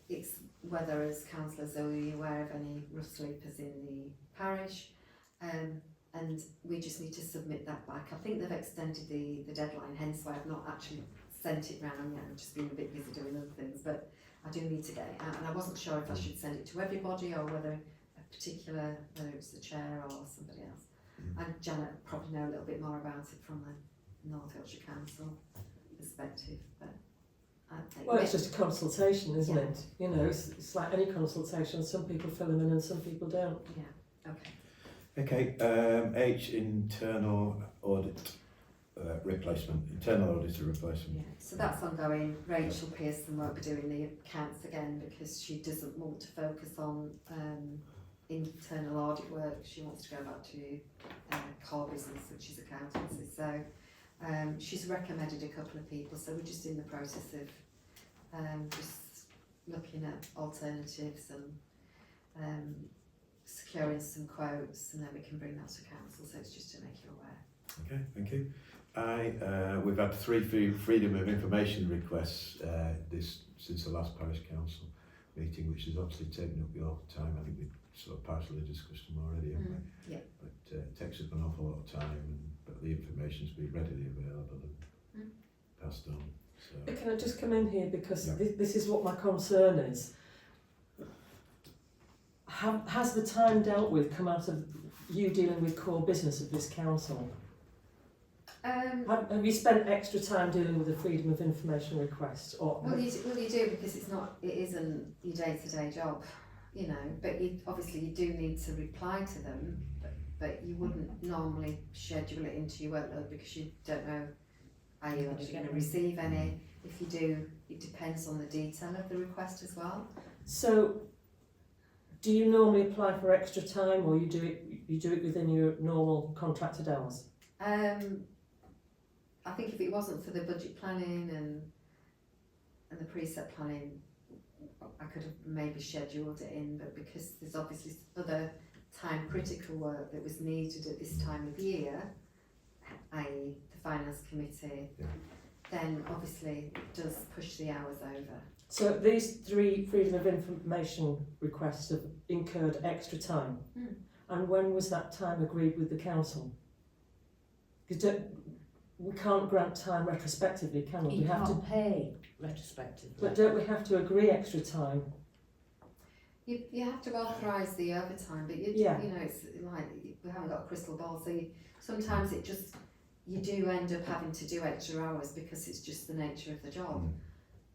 it's whether as councillors are you aware of any rough sleepers in the parish, and we just need to submit that back. I think they've extended the deadline, hence why I've not actually sent it round yet. I've just been a bit busy doing other things, but I do need to get it out, and I wasn't sure if I should send it to everybody or whether it's the chair or somebody else. And Janet probably know a little bit more about it from the North Yorkshire Council perspective, but Well, it's just a consultation, isn't Yeah. it? You know, it's like any consultation. Some people fill them in and some people don't. yeah, okay. Okay, H, internal audit replacement, internal auditor replacement. Yeah, so that's ongoing. Rachel Pearson won't be doing the accounts again because she doesn't want to focus on internal audit work. She wants to go back to core business, which is accountancy. So she's recommended a couple of people, so we're just in the process of just looking at alternatives and securing some quotes, and then we can bring that to council. So it's just to make you aware. Okay, thank you. We've had 3 freedom of information requests since the last parish council meeting, which has obviously taken up your time. I think we sort of partially discussed them already, haven't we? Yeah. But it takes up an awful lot of time, but the information's been readily available and passed on. So But can I just come in here because Yeah. this is what my concern is. Has the time dealt with come out of you dealing with core business of this council? Have you spent extra time dealing with the freedom of information request? Or Well, you do because it isn't your day-to-day job, you know. But obviously you do need to reply to them, but you wouldn't normally schedule it into your workload because you don't know are you actually going to receive any. If you do, it depends on the detail of the request as well. So, do you normally apply for extra time, or you do it within your normal contracted hours? I think if it wasn't for the budget planning and the preset planning, I could have maybe scheduled it in, but because there's obviously other time critical work that was needed at this time of year, i.e. the finance committee, then obviously it does push the hours over. So these 3 freedom of information requests have incurred extra time. And when was that time agreed with the council? Because we can't grant time retrospectively, can we? You We have can't to, pay retrospectively. but don't we have to agree extra time? You have to authorise the overtime, but you Yeah. know, it's like we haven't got a crystal ball, so sometimes you do end up having to do extra hours because it's just the nature of the job.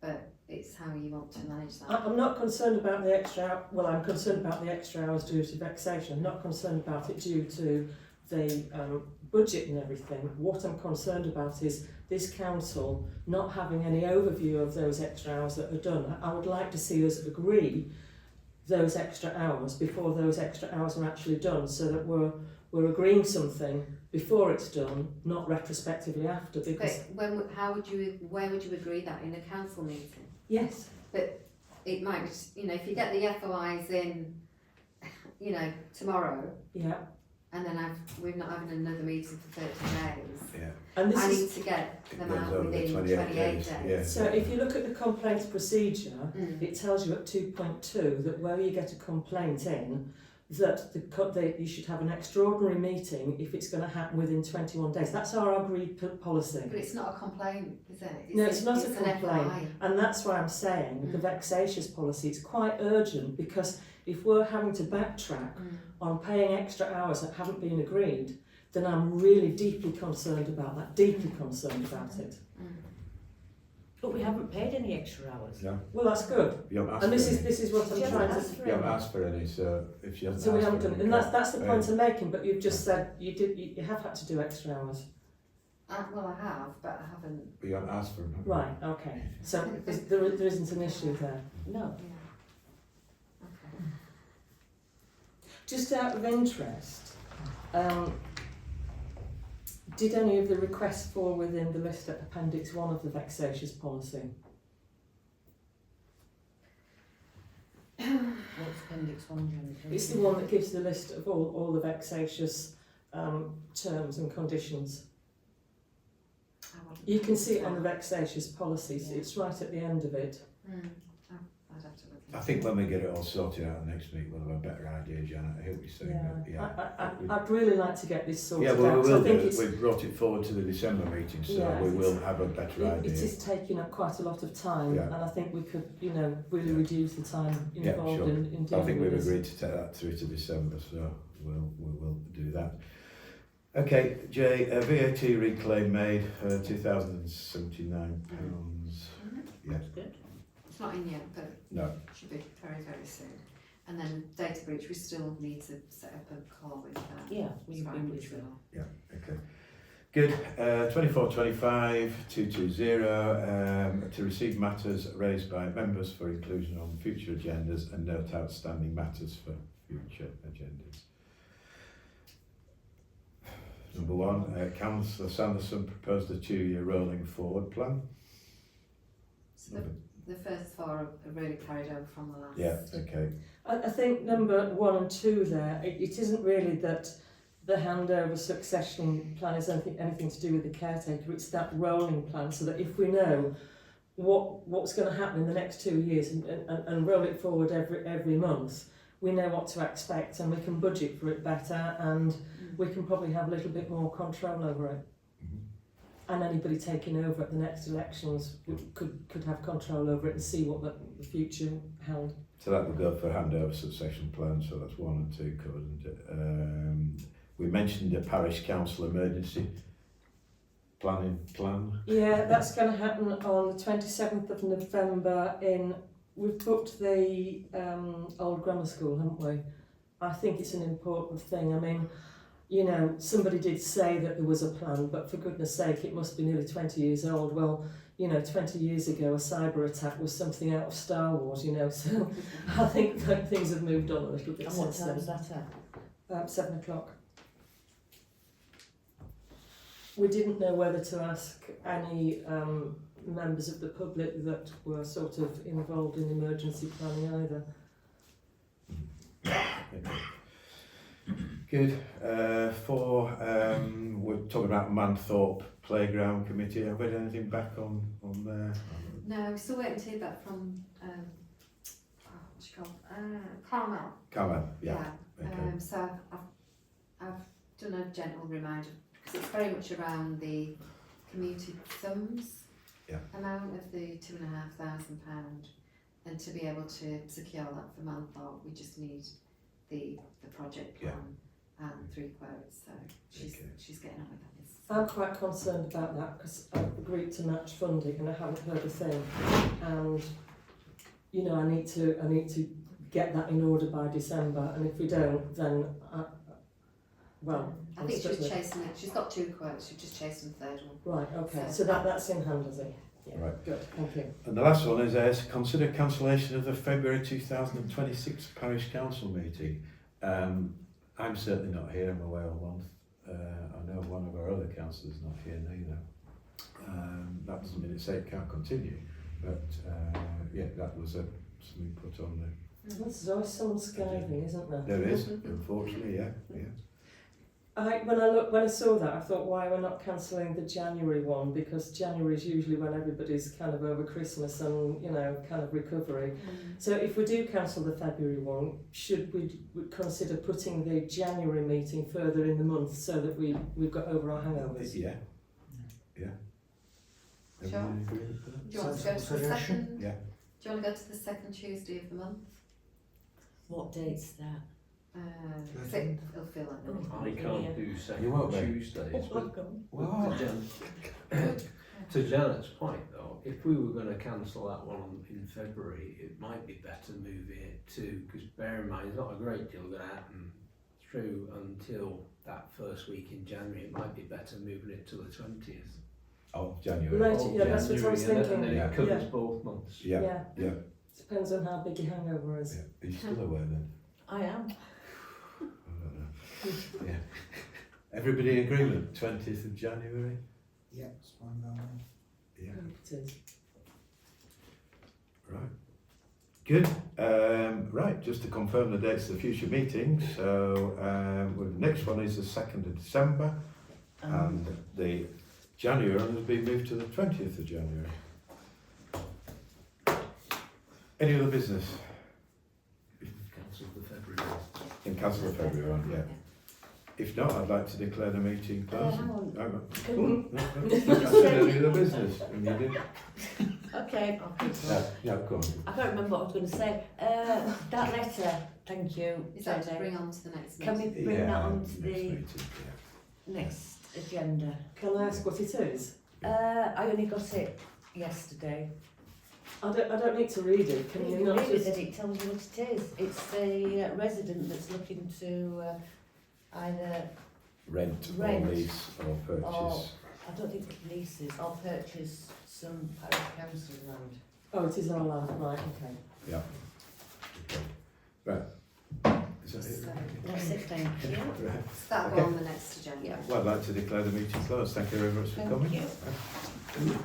But it's how you want to manage that. I'm not concerned about the extra. Well, I'm concerned about the extra hours due to vexation. I'm not concerned about it due to the budget and everything. What I'm concerned about is this council not having any overview of those extra hours that are done. I would like to see us agree those extra hours before those extra hours are actually done, so that we're agreeing something before it's done, not retrospectively after. Because But where would you agree that in a council meeting? yes, It might, you know, if you get the FOIs in, you know, tomorrow, yeah, and then we're not having another meeting for 30 days. Yeah. and this I is need to get them Goes out over the within 28 28 days, days. yeah. so. If you look at the complaints procedure, Mm. it tells you at 2.2 that where you get a complaint in, that you should have an extraordinary meeting if it's going to happen within 21 days. That's our agreed policy. But it's not a complaint, is it? No, it's not a an complaint. FYI. And that's why I'm saying the vexatious policy, it's quite urgent, because if we're having to backtrack on paying extra hours that haven't been agreed, then I'm really deeply concerned about that, deeply concerned about it. But we haven't paid any extra hours. No, Well, that's good. you haven't asked And for this any. is what She I'm hasn't trying asked to... for You haven't any. asked for any, so if she hasn't So we asked haven't for done, any, and that's the point pay. I'm making, but you've just said you have had to do extra hours. Well, I have, but I haven't. But you haven't asked for them. have you? Right, okay. So there isn't an issue there. No. Yeah. Okay. Just out of interest, did any of the requests fall within the list at Appendix 1 of the vexatious policy? What's Appendix 1, Jenny? It's the one that gives the list of all the vexatious terms and conditions. I wasn't- You can see it on the vexatious policies. Yeah. It's right at the end of it. I'd have to look. I think when we get it all sorted out next week, we'll have a better idea, Janet. I hear what you're saying. But I'd really like to get this sorted yeah, well, out. we So I will think do. it's, We've brought it forward to the December meeting, so Yeah, we it's- will have a better it idea. is taking up quite a lot of time, Yeah. and I think we could, really reduce the time Yeah, involved sure. in I dealing think with we've this. agreed to take that through to December, so we will do that. Okay, Jay, VAT reclaim made for £2,079. Yeah, Good. It's not in yet, but no, it should be very, very soon. And then data breach, we still need to set up a call with Yeah, as we've far been as with we you. know. okay. Good. 2425 220 to receive matters raised by members for inclusion on future agendas and note outstanding matters for future agendas. Number one, Councillor Sanderson proposed a 2-year rolling forward plan. So the first four are really carried over from the last. Yeah, okay. I think number 1 and 2 there, it isn't really that the handover succession plan is anything to do with the caretaker, it's that rolling plan, so that if we know what's going to happen in the next 2 years and roll it forward every month, we know what to expect and we can budget for it better, and we can probably have a little bit more control over it. And anybody taking over at the next elections could have control over it and see what the future held. So that would go for handover succession plan, so that's 1 and 2 covered, isn't it? We mentioned a parish council emergency planning plan. Yeah, that's going to happen on the 27th of November we've booked the old grammar school, haven't we? I think it's an important thing. I mean, somebody did say that there was a plan, but for goodness sake, it must be nearly 20 years old. Well, 20 years ago, a cyber attack was something out of Star Wars, so I think that things have moved on a little bit And what since time then. was that at? 7 o'clock. We didn't know whether to ask any members of the public that were sort of involved in emergency planning either. Good. We're talking about Manthorpe Playground Committee. Have we had anything back on there? No, we're still waiting to hear back from, what's she called? Carmel. Carmen, yeah. Okay. So I've done a gentle reminder, because it's very much around the community sums amount of the £2,500, and to be able to secure that for Manthorpe, we just need the project plan and 3 quotes. So she's getting on with that. I'm quite concerned about that because I've agreed to match funding and I haven't heard a thing, and I need to get that in order by December, and if we don't, then I think she was chasing it. She's got 2 quotes. She's just chasing the 3rd one. Right, okay, so that's in hand, is it? Yeah, Right. Good, thank you. And the last one is consider cancellation of the February 2026 Parish Council meeting. I'm certainly not here, I'm away all month. I know one of our other councillors is not here neither. That doesn't mean it can't continue, but that was something put on there. There's always someone skiving, isn't there? There is, unfortunately, yeah. When I saw that, I thought, why we're not cancelling the January one, because January is usually when everybody's kind of over Christmas and, you know, kind of recovery. So if we do cancel the February one, should we consider putting the January meeting further in the month so that we've got over our hangovers? Yeah. Yeah. Sure. Everybody agree with that? Do you want to go to the Suggestion? second? Yeah. Do you want to go to the second Tuesday of the month? What date's that? It'll feel like Oh. I can't do You second won't, mate. Tuesdays, but Wow. to Janet's point though, if we were going to cancel that one in February, it might be better moving it to, because bear in mind, it's not a great deal going to happen through until that first week in January. It might be better moving it to the 20th. Oh, January. Right, of yeah, that's what I was January, and thinking. then Yeah. it covers Yeah. both months. Yeah. Yeah. Depends on how big your hangover is. Are you still aware then? I am. I don't know. Yeah. Everybody in agreement? 20th of January? Yeah, it's fine by me. Yeah. It is. Right. Good. Right, just to confirm the dates of the future meetings. So, well, the next one is the 2nd of December, and the January one has been moved to the 20th of January. Any other business? Cancel the February one. In cancel the February one, yeah. If not, I'd like to declare the meeting closed. hang on. Hang on. Can Oh, we- no, no. Any other business? And you did? Okay, I'll keep No, on. yeah, go on. I can't remember what I was going to say. That letter, thank you. Is that to Jenny. bring on to the next Can meeting? we bring that on next to the meeting, next agenda? Can I ask what it is? I only got it yesterday. I don't need to read it. Can you not read just... it? It tells you what it is. It's the resident that's looking to either, Rent or Rent. lease or purchase. or I don't think leases, or purchase some parish council land. Oh, it is our land, right, okay. Yeah. Okay. Right. Is that it? So, That's it, thank you. Right. so that'll Okay. go on the next agenda. Yeah. Well, I'd like to declare the meeting closed. Thank you very much for Thank coming. you.